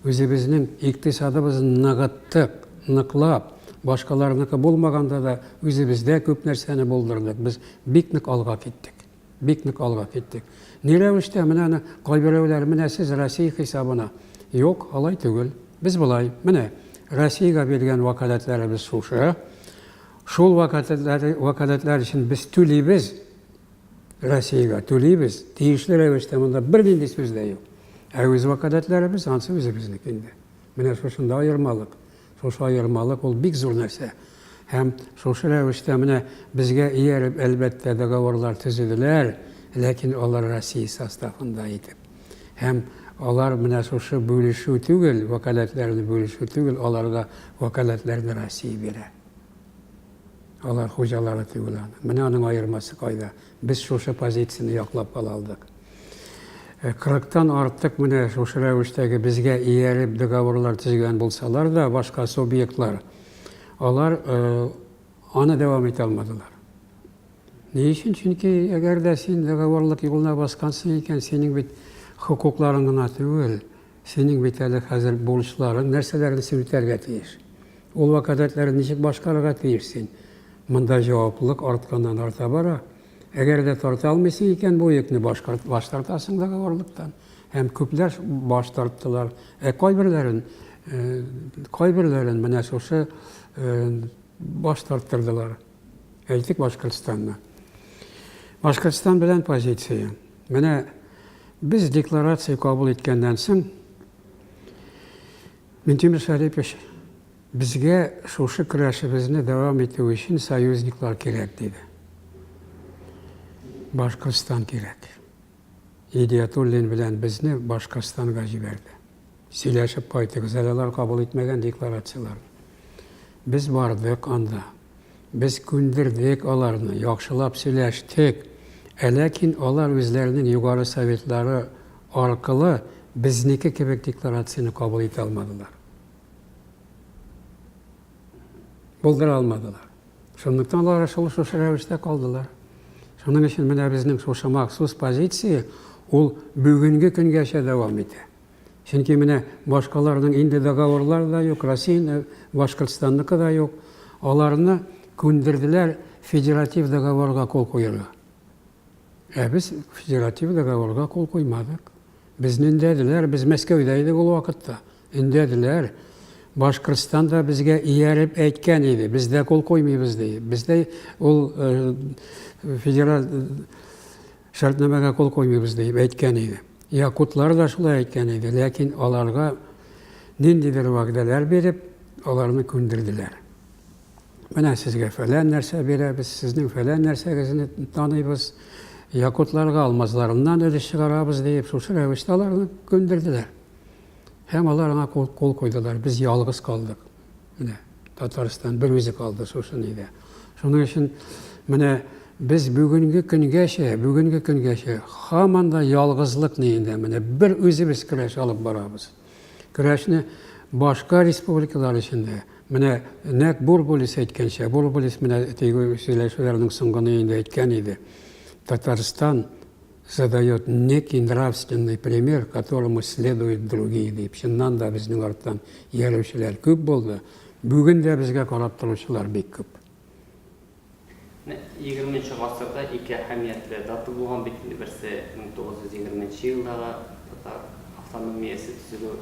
Үзебезнең икътисадыбызны ныгыттык, ныклап, башкаларныкы булмаганда да үзебездә күп нәрсәне булдырдык. Без бик нык алга киттек. Бик нык алга киттек. Ни рәвештә менә кайберәүләр менә сез Россия хисабына. Юк, алай түгел. Без булай. Менә Россиягә биргән вакаләтләребез шушы. Шул вакаләтләр өчен без түлибез. Россиягә түлибез. Тиешле рәвештә монда бер нинди сүз дә юк. Үз вакаләтләребез ансы үзебезнеке инде. Менә шушында аермалык. Шушы аермалык ул бик зур нәрсә. Һәм шушы рәвештә менә безгә ияреп әлбәттә договорлар төзеделәр, ләкин алар Россия составында итеп. Һәм алар менә шушы бүлешү түгел, вакаләтләрне бүлешү түгел, аларга вакаләтләрне Россия бирә. Алар хуҗалары түгел аны. Менә аның аермасы кайда? Без шушы позицияны яклап кала алдык. 40-тан артык менә шушы рәвештәге безгә ияреп договорлар төзегән булсалар да, башка субъектлар, алар аны дәвам итә алмадылар. Ни өчен? Чөнки әгәр дә син договорлык юлына баскансың икән, синең бит хукукларың гына түгел, синең бит әле хәзер бурычларың, нәрсәләрне син үтәргә тиеш. Ул вакытларны ничек башкарырга тиеш син? Монда җаваплылык артканнан арта бара. Әгәр дә тарта алмыйсың икән, бу йөкне баш тартасың договорлыктан. Һәм күпләр баш тарттылар. Кайберләрен менә шушы баш тарттырдылар. Әйтик Башкортстанны. Башкортстан белән позиция. Менә biz декларация кабул иткәннән соң Минтимер Шәрипович безгә шушы көрәшебезне дәвам итү өчен союзниклар кирәк диде. Башкортстан кирәк. Идиятуллин белән безне Башкортстанга җибәрде. Сөйләшеп кайтыгыз, алар кабул итмәгән декларациялар. Без бардык анда. Без күндердек аларны, яхшылап сөйләштек. Ләкин алар үзләренең югары советлары аркылы безнеке кебек декларацияны кабул итә алмадылар. Булдыра алмадылар. Шунлыктан алар шушы рәвештә калдылар. Шуның өчен менә безнең шушы махсус позиция ул бүгенге көнгәчә дәвам итә. Чөнки менә башкаларның инде договорлары да юк, Россия, Башкортстанныкы да юк. Аларны күндерделәр федератив договорга кол куярга. Без федератив договорга кол куймадык. Безне индәделәр, без Мәскәүдә идек ул вакытта. Индәделәр. Башкортстанда безгә ияреп әйткән иде. Бездә кол куймыйбыз ди. Бездә ул федераль шартнамәгә кол куймыйбыз дип әйткән иде. Якутлар да шулай әйткән иде, ләкин аларга ниндидер вәгъдәләр биреп, аларны күндерделәр. Менә сезгә фәлән нәрсә бирәбез, сезнең фәлән нәрсәгезне таныйбыз, якутларга алмазларыннан өлеш чыгарабыз дип, шушы рәвештә аларны күндерделәр. Һәм алар аңа кул куйдылар. Без ялгыз калдык. Менә Татарстан бер үзе калды шушы нидә. Шуның өчен менә без бүгенге көнгәчә һаман да ялгызлык нидә менә бер үзебез көрәш алып барабыз. Көрәшне башка республикалар эчендә менә нәк Бурбулис әйткәнчә, Бурбулис менә теге сөйләшүләрнең соңгы инде әйткән иде. Татарстан задает некий нравственный пример, которому следуют другие дип. Чыннан да безнең арттан иярүчеләр күп булды. Бүген дә безгә карап торучылар бик күп. 20-нче гасырда ике әһәмиятле даты булган бит берсе 1920 елдагы татар автономиясе төзелү,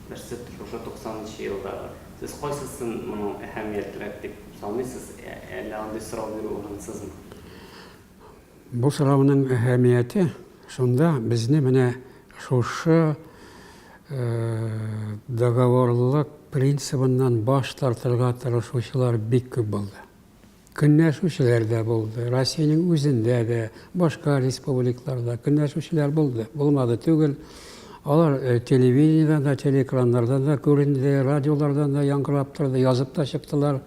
берсе 90 елдагы. Сез кайсысын моның әһәмиятлерәк дип саныйсыз? Әллә андый сорау бирү урынсызмы? Бу сорауның әһәмияте шунда безне менә шушы договорлык принцибыннан баш тартырга тырышучылар бик күп булды. Көнләшүчеләр дә булды, Россиянең үзендә дә, башка республикаларда көнләшүчеләр булды. Булмады түгел. Алар телевидениеда да, телеэкраннарда да күренде, радиолардан да яңгырап торды, язып та чыктылар.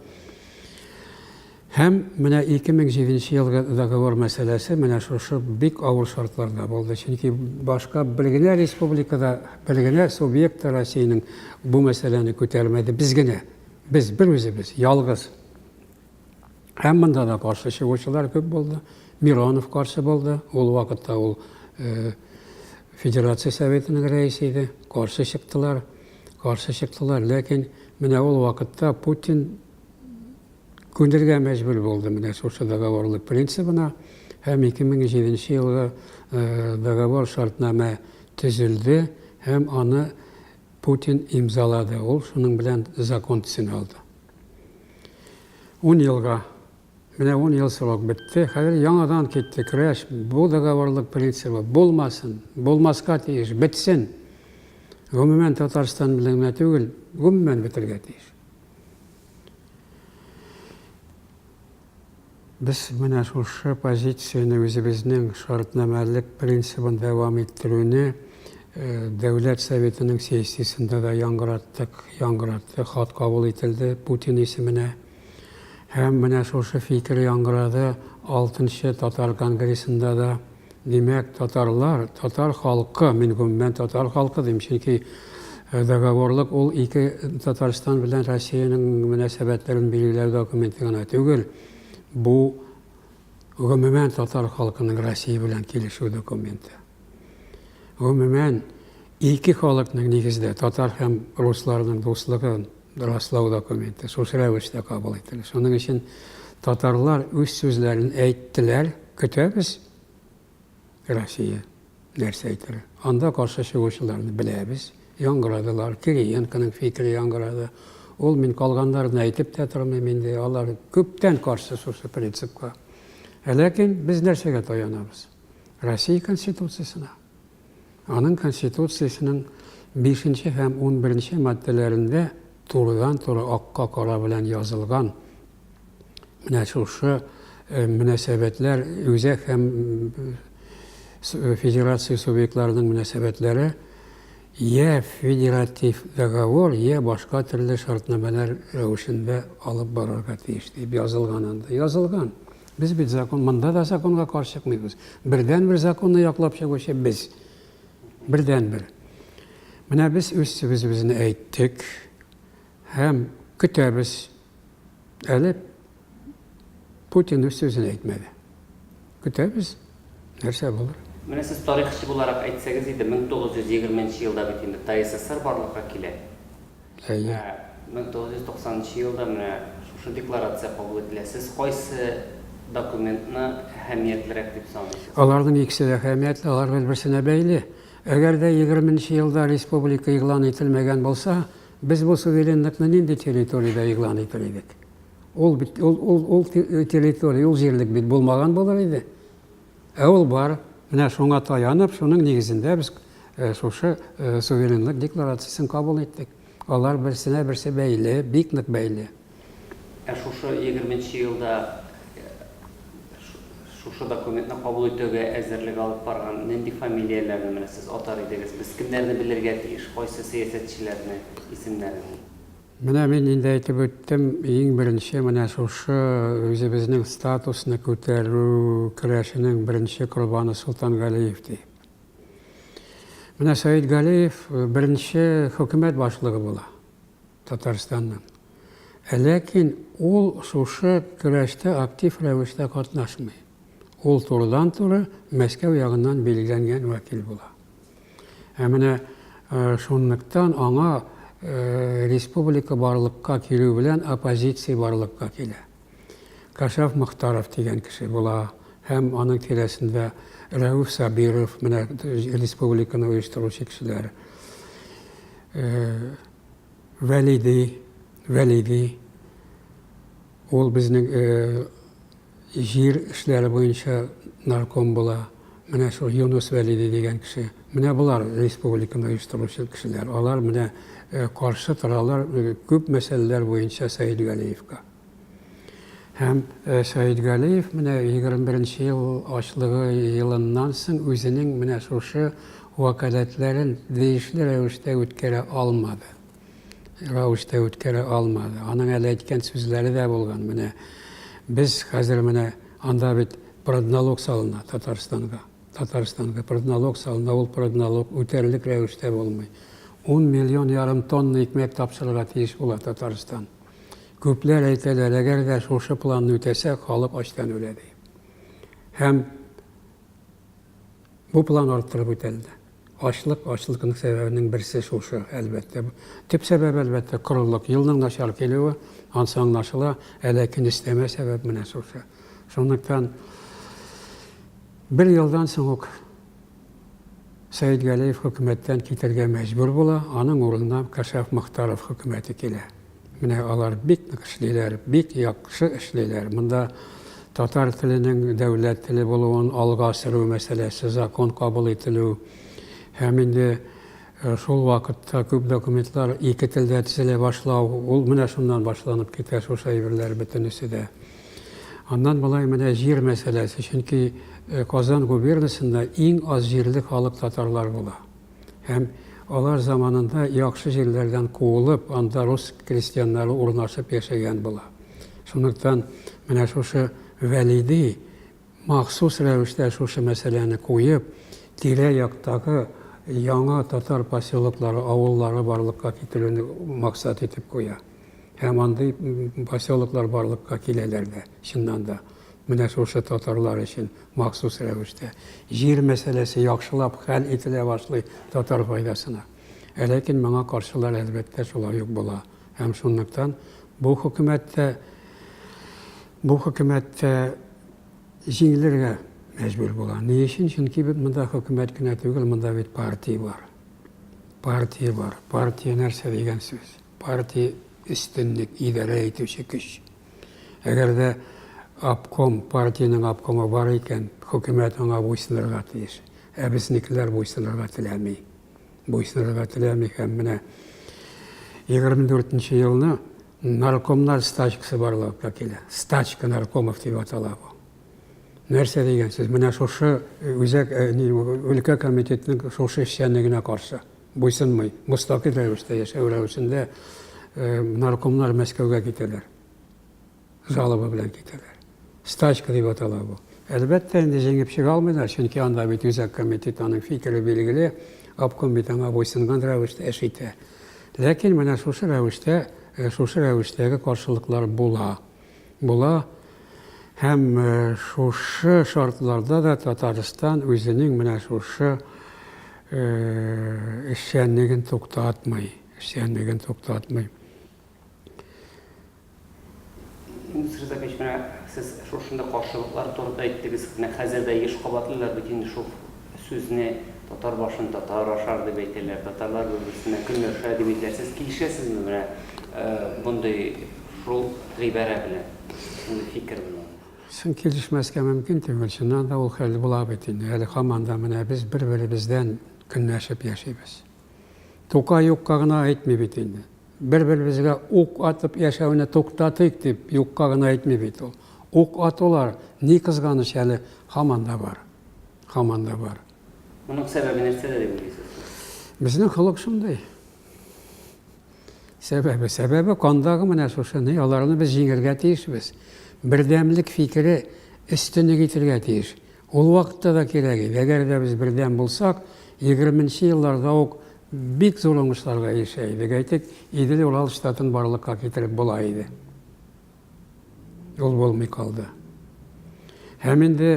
Һәм менә 2007 елгы договор мәсьәләсе менә шушы бик авыр шартларда булды. Чөнки башка бер генә республикада, бер генә субъект Россиянең бу мәсьәләне күтәрмәде. Без генә, без бер үзебез, ялгыз. Һәм монда да каршы чыгучылар күп булды. Миронов каршы булды. Ул вакытта ул Федерация Советының рәисе иде. Каршы чыктылар. Ләкин менә ул вакытта Путин күндергә мәҗбүр булды менә шушы договорлык принцибына. Һәм 2007 елда договор шартнама төзелде һәм аны Путин имзалады. Ул шуның белән закон төсен алды. 10 елга менә 10 ел срок бетте. Хәзер яңадан китте көрәш. Бу договорлык принцибы булмасын, булмаска тиеш, бетсен. Гомумән Татарстан белән генә түгел, гомумән бетергә тиеш. Без менә шушы позицияны үзебезнең шартнамалык принцибын дәвам иттерүне Дәүләт Советының сессиясендә дә яңгыратты, хат кабул ителде Путин исеменә. Һәм менә шушы фикер яңгырады 6-нчы Татар конгрессында да. Димәк, татарлар, татар халкы, мин гомумән татар халкы дим, чөнки договорлык ул ике Татарстан белән Россиянең мөнәсәбәтләрен билгеләү документы гына түгел. Бу гомумән татар халкының Россия белән килешү документы. Гомумән ике халыкның нигездә татар һәм русларның дуслыгын раслау документы шушы рәвештә кабул ителде. Шуның өчен татарлар үз сүзләрен әйттеләр, көтәбез Россия нәрсә әйтер. Анда каршы чыгучыларны беләбез, яңгырадылар, Кириенконың фикере яңгырады. Ул мин калганнарын әйтеп тә тормыйм инде, алар күптән каршы шушы принципка. Ләкин без нәрсәгә таянабыз? Россия конституциясына. Аның конституциясының 5 һәм 11 маддәләрендә турыдан-туры акка кара белән язылган менә шушы мөнәсәбәтләр үзәк һәм федерация субъектларының мөнәсәбәтләре я федератив договор, я башка төрле шартнамәләр рәвешендә алып барырга тиеш дип язылган анда. Язылган. Без бит закон, монда да законга каршы чыкмыйбыз. Бердән-бер законны яклап чыгучы без. Бердән-бер. Менә без үз сүзебезне әйттек һәм көтәбез. Әле Путин үз сүзен әйтмәде. Көтәбез. Нәрсә булыр? Менә сез тарихчы буларак әйтсәгез иде, 1920 елда бит инде ТССР барлыкка килә. 1990 елда менә шушы декларация кабул ителә. Сез кайсы документны әһәмиятлерәк дип саныйсыз? Аларның икесе дә әһәмиятле, алар бер-берсенә бәйле. Әгәр дә 20 елда республика игълан ителмәгән булса, без бу суверенлекне нинди территорияда игълан итер идек? Ул территория, ул җирлек бит булмаган булыр иде. Ул бар. Менә шуңа таянып, шуның нигезендә без шушы суверенлык декларациясын кабул иттек. Алар берсенә берсе бәйле, бик нык бәйле. Шушы 20-нче елда шушы документны кабул итүгә әзерлек алып барган нинди фамилияләрне менә сез атар идегез? Без кемнәрне белергә тиеш? Кайсы сәясәтчеләрне исемнәрен? Менә мин инде әйтеп үттем, иң беренче менә шушы үзебезнең статусны күтәрү көрәшенең беренче корбаны Солтан Галиев ди. Менә Сәйд Галиев беренче хөкүмәт башлыгы була Татарстанның. Ләкин ул шушы көрәштә актив рәвештә катнашмый. Ул турыдан-туры Мәскәү ягыннан билгеләнгән вәкил була. Менә шунлыктан аңа республика барлыкка килү белән оппозиция барлыкка килә. Кашаф Мөхтаров дигән кеше була, һәм аның тирәсендә Рәүф Сабиров, менә республиканы оештыручы кешеләр. Вәлиди, ул безнең җир эшләре буенча нарком була. Менә шул Юнус Вәлиди дигән кеше. Менә булар республиканы оештыручы кешеләр. Алар менә каршы торалар күп мәсьәләләр буенча Сәйд Галиевка. Һәм Сәйд Галиев менә 21-нче ел ачлыгы елыннан соң үзенең менә шушы вакаләтләрен дәйешле рәвештә үткәрә алмады. Аның әле әйткән сүзләре дә булган. Менә без хәзер менә анда бит продналог салына Татарстанга. Продналог салына, ул продналог үтәрлек рәвештә булмый. 10 миллион ярым тонна икмәк тапшырырга тиеш була Татарстан. Күпләр әйтәләр, әгәр дә шушы планны үтәсә, халык ачтан үлә ди. Һәм бу план арттырып үтәлде. Ачлыкның сәбәбенең берсе шушы, әлбәттә. Төп сәбәп әлбәттә корылык, елның начар килүе, ансаңлашыла, ләкин истәмә сәбәп менә шушы. Шунлыктан бер елдан соң ук Сәйд Галиев хөкүмәттән китәргә мәҗбүр була, аның урынына Кашаф Мөхтаров хөкүмәте килә. Менә алар бик нык эшлиләр, бик яхшы эшлиләр. Монда татар теленең дәүләт теле булуын алга сөрү мәсьәләсе, закон кабул ителү, һәм инде шул вакытта күп документлар ике телдә төзелә башлау, ул менә шуннан башланып китә шушы әйберләр бөтенесе дә. Аннан болай менә җир мәсьәләсе, чөнки Казан губернасында иң аз җирле халык татарлар була. Һәм алар заманында яхшы җирләрдән куылып, анда рус крестьяннары урнашып яшәгән була. Шунлыктан менә шушы Вәлиди махсус рәвештә шушы мәсьәләне куеп, тирә-яктагы яңа татар поселоклары, авыллары барлыкка китерүне максат итеп куя. Һәм андый поселоклар барлыкка киләләр дә, чыннан да. Менә шушы татарлар өчен махсус рәвештә. Җир мәсьәләсе яхшылап хәл ителә башлый татар файдасына. Ләкин моңа каршылар әлбәттә шулай ук була. Һәм шунлыктан бу хөкүмәттә җиңелергә мәҗбүр була. Ни өчен? Чөнки монда хөкүмәт кенә түгел, монда бит партия бар. Партия нәрсә дигән сүз? Партия өстенлек, идарә итүче көч. Әгәр дә партияның обкомы бар икән, хөкүмәт аңа буйсынырга тиеш. Безнекеләр буйсынырга теләми. Һәм менә 24-нче елны наркомнар стачкасы барлыкка килә. Стачка наркомов дип атала бу. Нәрсә дигән сүз? Менә шушы үзәк өлкә комитетының шушы эшчәнлегенә каршы буйсынмый. Мустакил рәвештә яшәү рәвешендә наркомнар Мәскәүгә китәләр. Жалоба белән китәләр. Стачка дип атала бу. Әлбәттә, инде җиңеп чыга алмыйлар, чөнки анда бит үзәк комитет аның фикере билгеле, обком бит аңа буйсынган рәвештә эш итә. Ләкин менә шушы рәвештәге каршылыклар була. Һәм шушы шартларда да Татарстан үзенең менә шушы эшчәнлеген туктатмый. Siz şuşunda karşılıklar torda ettiniz. Hәзердә еш кабатлылар бит инде шул сүзне татар башын татар ашар дип әйтәләр. Татарлар бер-берсенә көнләшә дип әйтәләр. Сез килешәсезме менә bunday шул гыйбарә белән, шундый фикер белән? Син килешмәскә мөмкин түгел. Шуннан да ул хәл була бит инде. Әле һаман да менә без бер-беребездән көнләшеп яшибез. Тукай юкка гына әйтми бит инде. bir-birimizге ok atıp yaşamını toktatatık deyip yokka gına etme bit ol. Ok atolar ne kızganış hali hamanda var. Hamanda var. Bunun sebebi nerede de bilirsiniz? Bizning xalq shunday. Sebebi qandagi mana shu yo'llarini biz yengilga tiyishmiz. Birdamlik fikri üstünlük getirge tiyish. Ol vaqtda da kerak edi. Agarda biz birdam bo'lsak, 20-chi yillarda ok bik zulmishlarga erishaydik. Aytdik, Idil Ural shtatini borliqqa keltirib bo'laydi. Yol bo'lmay qoldi. Hem endi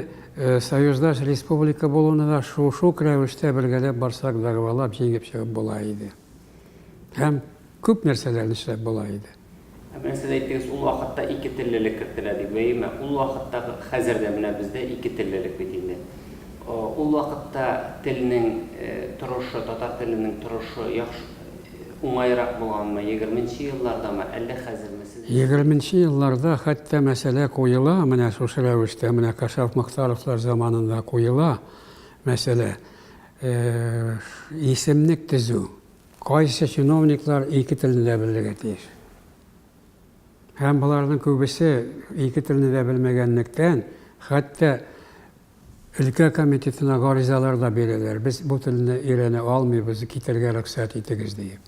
Soyuzdash Respublika bo'lganida shu ravishda birgalab borsak, dag'valab yengib chiqib bo'laydi. Hem ko'p narsalarni ishlab bo'laydi. Mesela aytdingiz, ul vaqtda ikki tillilik kiritiladi ve ul vaqtda hozirda mana bizda ikki tillilik bitildi. Ul vaqtda tilning turuşu, tatar tilining turuşu yaxshi o'ng'ayroq bo'lganmi 20-chi yillardami, alla hozirmi? 20-chi yillarda hatta masala qo'yila, mana shu ravishda, mana Kashaf Muxtarovlar zamonida qo'yila masala isimlik tuzu. Qaysi chinovniklar ikki tilni bilirga tegish. Hem bularning ko'bisi ikki tilni de bilmaganlikdan hatta ilka komitetine g'arizalarda beradilar. Biz bu tilni o'rgana olmaymiz, ketirga ruxsat etiniz deyib.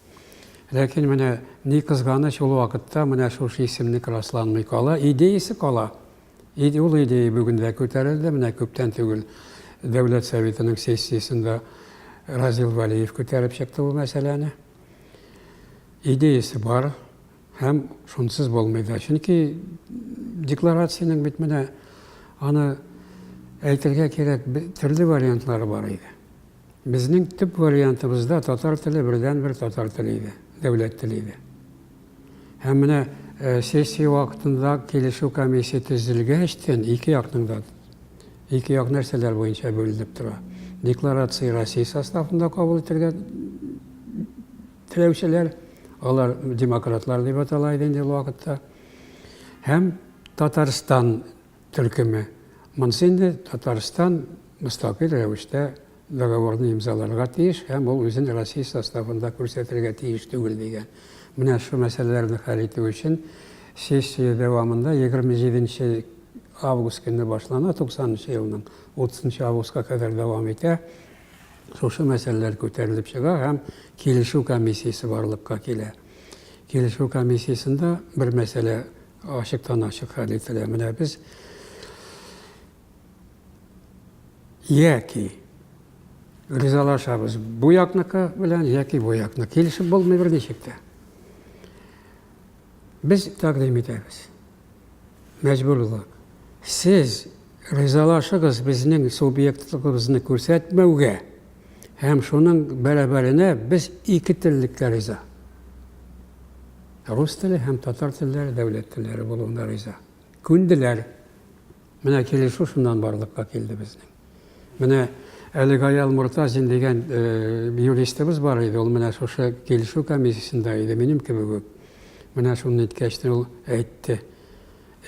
Lekin mana ne qizg'anish ul vaqtda mana shu isimlik rastlanmay qola, ideyasi qola. Ul ideya bugunda ko'tarildi, mana ko'pdan tugul Davlat Sovetining sessiyasida Razil Valiyev ko'tarib chiqdi bu masalani. İdeyasi var. Hem şunsuz bo'lmaydi. Chunki deklaratsiyaning bitmini ana aytilga kerak turli variantlari bor edi. Bizning tip variantimizda tatar tili birdan bir tatar tili edi, davlat tili edi. Hem mana sessiya vaqtida kelishuv komissiyasi tuzilgachdan ikki yoq narsalar bo'yicha bo'linib turadi. Deklaratsiya Rossiya sostavida qabul etilgan tilovchilar, onlar demokratlar deb atalaydi endi bu vaqtda. Hem Tatariston turkumi. Endi Tatariston mustaqil ravishda dogovorni imzolarga tegish, hem u o'zini Rossiya sostavida ko'rsatilga tegish tugul degan. Mana shu masalalarni hal etish uchun sessiya davomida 27 avgust kuni boshlanadi, 90-yilning 30-avgustga qadar davom etadi. Şu meseleler ko'tarilib chiqadi, ham kelishuv komissiyasi borliqqa keladi. Kelishuv komissiyasida bir mesele ochiqdan ochiq hal etiladi. Mana biz yoki rizalashamiz bu yoqniki bilan yoki bu yoqni kelishib bo'lmay bir nechikda. Biz taqdim etamiz. Majburlik. Siz rizalashingiz bizning subyektligimizni ko'rsatmauga, hem şunun beraberine biz iki tillikka riza. Rus tili hem Tatar tilleri, devlet tilleri bulunlar riza. Kundiler. Mana kelishuv shundan borliqqa keldi bizning. Mana Aligayal Murtazin degan yuristimiz bor edi. Ol mana shu kelishuv komissiyasida edi. Menim gibi ko'p. Mana shuni aytgachdan u aytdi.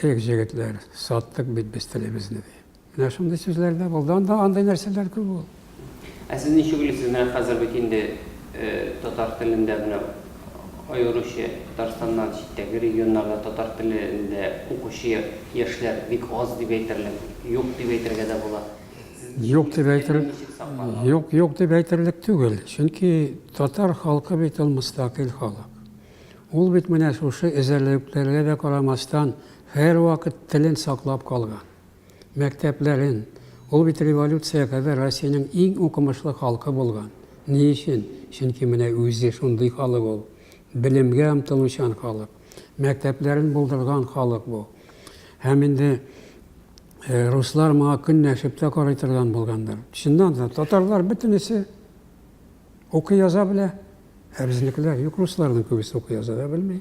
Ey jigitlar, sotdik biz tilimizni deydi. Mana shunday so'zlarda bo'ldi. Anday narsalar ko'p bo'ldi. Siz ne şüphesiz hazır bitinde Tatar tilinde buna ayırışı Tatarstan'dan çifteki regionlarda Tatar tilinde okuşu yaşlar bik az debeyterlik, yok debeyterge de bula. Yok debeyterlik tugul. Çünkü Tatar halkı bit müstakil halk. Ol bit mana şu ezelliklerine de qaramasdan her vakit tilin saqlab qalgan. Mekteplerin ol bit revolütsiya kadar Rossiyaning eng o'qimishli xalqi bo'lgan. Ne için? Çünkü mana o'zi shunday xalq ol. Bilimga umtiluvchan xalq. Mekteplerin buldurgan xalq bu. Hem endi Ruslar mağa kun näşipde qaraytırgan bo'lganlar. Shundan da Tatarlar bitinisi o'qi yoza bile. Biznikiler yok, Ruslarning ko'bisi o'qi yoza da bilmey.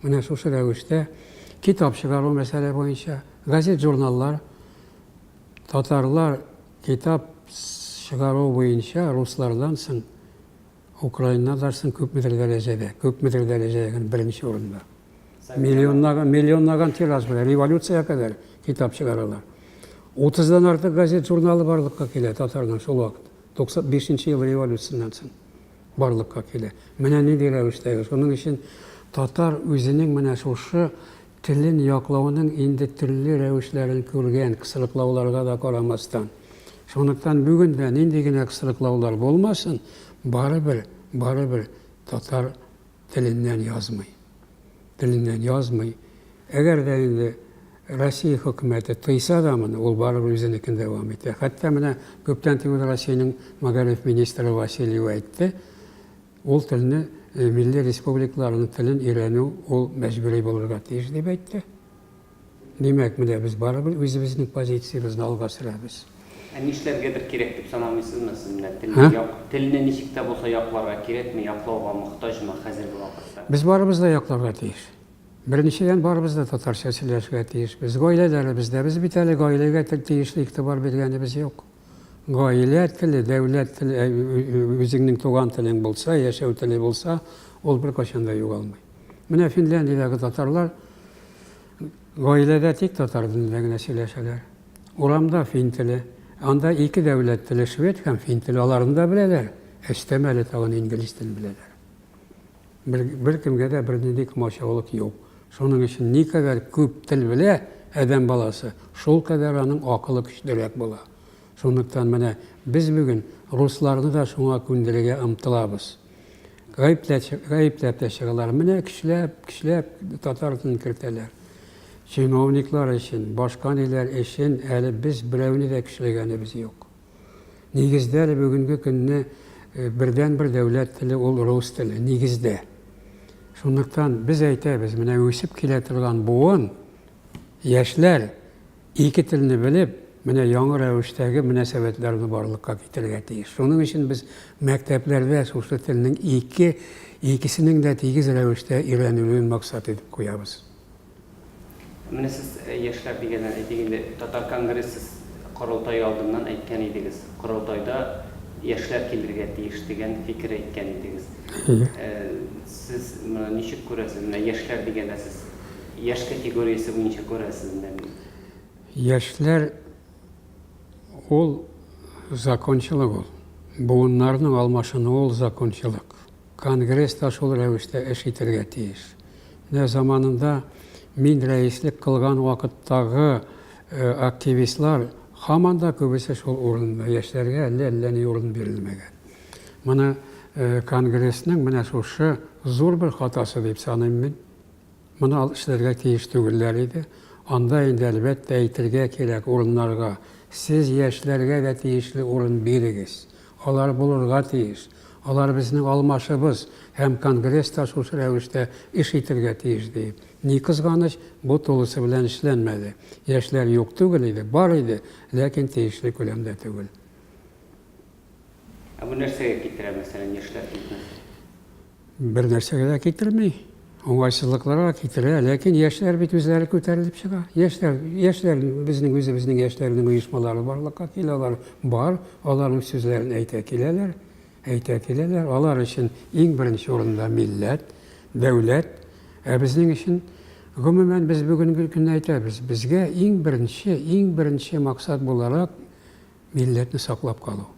Mana shu ravishda kitap chiqaruv masala bo'yicha gazet jurnallar Tatarlar kitap çıkarığı boyunca Ruslardan so'ng Ukraynadan ko'pmetre derecede yani birinchi o'rinda. Milyonlagan tiraj bilan revolyutsiyaga kadar kitap çıkarırlar. 30'dan artık gazet jurnalı barliqqa keladi Tatardan şu vaqt. 95-yil revolyutsiyadan so'ng barliqqa keladi. Mana ne ravishda. Shuning uchun татар үзенең менә шушы телен яклауның инде төрле рәвешләрен күргән, кысылыклауларга да карамастан. Шундыктан бүген дә нинди генә кысылыклаулар булмасын, барыбер татар теленнән язмый. Теленнән язмый. Әгәр дә инде Россия хөкүмәте тыйса да моны, ул барыбер үзенекен дәвам итә. Хәтта менә күптән түгел Россиянең Мәгариф министры Васильев әйтте, ул телне милли республикаларның телен өйрәнү ул мәҗбүри булырга тиеш дип әйтте. Димәк, менә без барыбер үзебезнең позициябызны алга сөрәбез. Нишләргәдер кирәк дип санамыйсызмы сез менә телне ничек тә булса якларга кирәкме, яклауга мохтаҗмы хәзерге вакытта? Без барыбыз да якларга тиеш. Беренчедән барыбыз да татарча сөйләшергә тиеш. Без гаиләләребездә, без бит әле гаиләгә тиешле игътибар биргәнебез юк. Гаилә теле, дәүләт теле, үзеңнең туган телең булса, яшәү теле булса, ул беркайчан да югалмый. Менә Финляндиядәге татарлар гаиләдә тик татар телендә генә сөйләшәләр. Урамда фин теле, анда ике дәүләт теле, швед һәм фин теле, аларны да беләләр. Өстәмәле тагын инглиз телен беләләр. Бер кемгә дә бернинди комачаулык юк. Шуның өчен никадәр күп тел белә адәм баласы, шул кадәр аның акылы көчлерәк була. Шундыктан менә без бүген русларны да шуңа күндерергә омтылабыз. Гаепләп тә чыгалар. Менә көчләп татар телен кертәләр. Чиновниклар өчен, башка ниләр өчен әле без берәүне дә көчләгәнебез юк. Нигездә бүгенге көнне бердән-бер дәүләт теле ул рус теле, нигездә. Шундыктан без әйтәбез, менә үсеп килә торган буын, яшьләр ике телне белеп, менә яңа рәвештәге мөнәсәбәтләрне барлыкка китерергә тиеш. Шуның өчен без мәктәпләрдә шушы телнең икесенең дә тигез рәвештә өйрәнелүен максат итеп куябыз. Менә сез яшьләр дигәндән әйтгәндә татар конгрессы корылтай алдыннан әйткән идегез. Корылтайда яшьләр килергә тиеш дигән фикер әйткән идегез. Сез моны ничек күрәсез? Менә яшьләр дигәндә сез яшь категориясе буенча күрәсез инде. Яшьләр ул закончылык ул. Буыннарның алмашыны ул закончылык. Конгресс та шул рәвештә эш итәргә тиеш. Менә заманында мин рәислек кылган вакыттагы активистлар һаман да күбесе шул урында, яшьләргә әллә ни урын бирелмәгән. Моны конгрессның менә шушы зур бер хатасы дип саныйм мин. Моны эшләргә тиеш түгелләр иде. Анда инде әлбәттә әйтергә кирәк урыннарга. Сез яшьләргә дә тиешле урын бирегез. Алар булырга тиеш. Алар безнең алмашыбыз һәм конгресс та шушы рәвештә эш итәргә тиеш дип. Ни кызганыч, бу тулысы белән эшләнмәде. Яшьләр юк түгел иде, бар иде, ләкин тиешле күләмдә түгел. Бу нәрсәгә китерә мәсәлән яшьләр китмәс? Бер нәрсәгә дә китерми. Уңайсызлыкларга китерә, ләкин яшьләр бит үзләре күтәрелеп чыга. Яшьләр безнең үзебезнең яшьләрнең оешмалары барлыкка киләләр. Бар, аларның сүзләрен әйтә киләләр. Алар өчен иң беренче урында милләт, дәүләт, безнең өчен гомумән без бүгенге көнне әйтәбез, безгә иң беренче максат буларак милләтне саклап калу.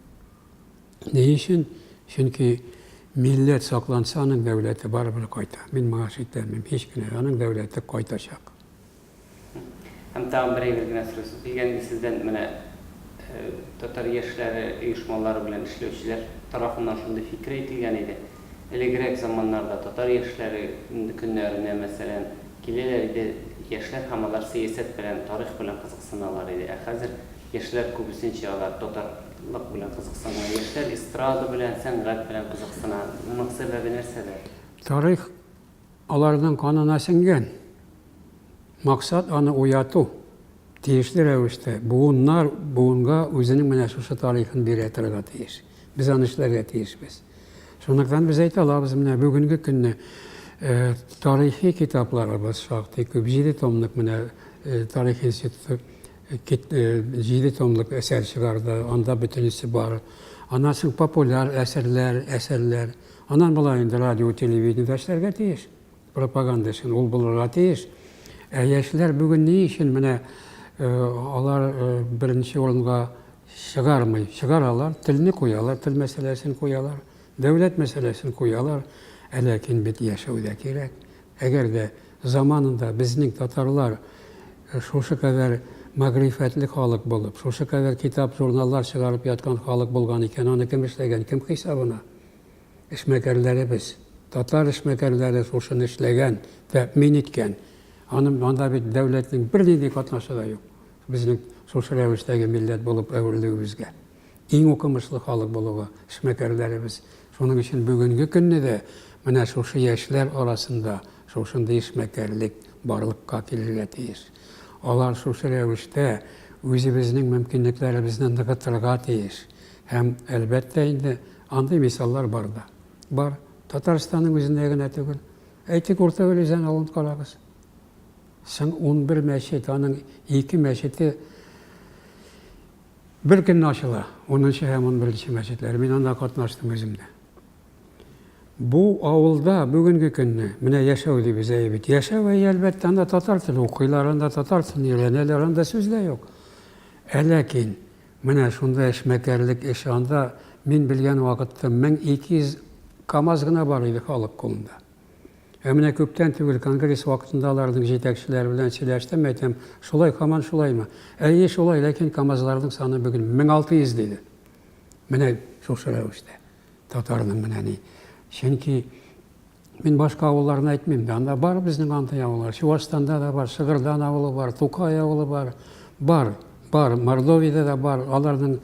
Ни өчен? Чөнки милләт сакланса, аның дәүләте барыбер кайта. Мин моңа шикләнмим, һич кенә аның дәүләте кайтачак. Һәм тагын бер генә сүз дигән сездән менә татар яшьләре оешмалары белән эшләүчеләр тарафыннан шундый фикер әйтелгән иде. Элегрәк заманнарда татар яшьләре көннәренә мәсәлән киләләр иде, яшьләр һәм алар сәясәт белән, тарих белән кызыксыналар иде. Хәзер яшьләр күбесенчә алар татарлык белән кызыксына, яшьләр эстрада белән, сәнгать белән кызыксына. Моның сәбәбе нәрсәдә? Тарих аларның канына сеңгән. Максат аны уяту. Тиешле рәвештә буынга үзенең менә шушы тарихын бирә торырга тиеш. Без аны эшләргә тиешбез. Шундыктан біз айта алабыз, менә бүгенге көнне тарихи китапларыбыз шактый күп, 7 томлык менә тарих институты 7 томлык әсәр чыгарды, анда бөтенесе бар. Аннан соң популяр әсәрләр, аннан болай инде радио, телевидениедә эшләргә тиеш. Пропаганда өчен ул булырга тиеш. Яшьләр бүген ни өчен менә алар беренче урынга чыгаралар, телне куялар, тел мәсьәләсен куялар, дәүләт мәсьәләсен куялар, ләкин бит яшәү дә кирәк. Әгәр дә заманында безнең татарлар шушы кадәр мәгърифәтле халык булып, шушы кадәр китап, журналлар чыгарып яткан халык булган икән, аны кем эшләгән, кем хисабына? Эшмәкәрләребез, татар эшмәкәрләре шушыны эшләгән, тәэмин иткән. Анда бит дәүләтнең бернинди катнашы да юк. Безнең шушы рәвештәге милләт булып әверелүебезгә. Иң укымышлы халык булуга эшмәкәрләребез. Шуның өчен бүгенге көнне дә менә шушы яшьләр арасында шушындай эшмәкәрлек барлыкка килергә тиеш. Алар шушы рәвештә үзебезнең мөмкинлекләребезне ныгытырга тиеш. Һәм әлбәттә инде андый мисаллар бар да. Бар. Татарстанның үзендә генә түгел. Әйтик, Урта Вәлизән авылын карагыз. Соң 11 мәчет, аның 2 мәчете бер көнне ачыла. 10-нчы һәм 11-нче мәчетләр. Мин анда катнаштым үземдә. Бу авылда бүгенге көнне менә яшәү дибез әйбит. Яшәү әлбәттә анда татар теле укыйлар, анда татар телен өйрәнәләр, анда сүз дә юк. Ләкин менә шунда эшмәкәрлек эш анда мин белгән вакытта 1200 КАМАЗ гына бар иде халык кулында. Менә күптән түгел конгресс вакытында аларның җитәкчеләре белән сөйләштем, әйтәм, шулай һаман шулаймы? Әйе, шулай, ләкин КАМАЗларның саны бүген 1600 диде. Менә шушы рәвештә татарның менә ни. Чөнки мин башка авылларны әйтмим дә, анда бар безнең андай авыллар. Чувашстанда да бар, Шыгырдан авылы бар, Тукай авылы бар. Бар, Мордовиядә да бар. Аларның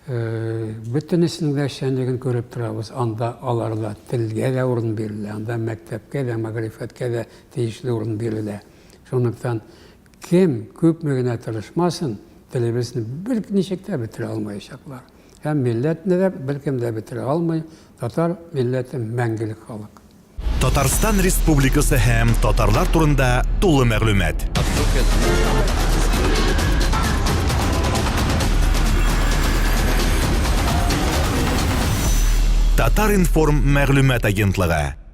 бөтенесенең дә эшчәнлеген күреп торабыз. Анда аларда телгә дә урын бирелә, анда мәктәпкә дә, мәгърифәткә дә тиешле урын бирелә. Шунлыктан кем күпме генә тырышмасын, телебезне бер ничек тә бетерә алмаячаклар. Һәм милләтне дә беркем дә бетерә алмый. Татар милләте мәңгелек халык. Татарстан Республикасы һәм татарлар турында тулы мәгълүмат. Татар информ мәгълүмат агентлыгы.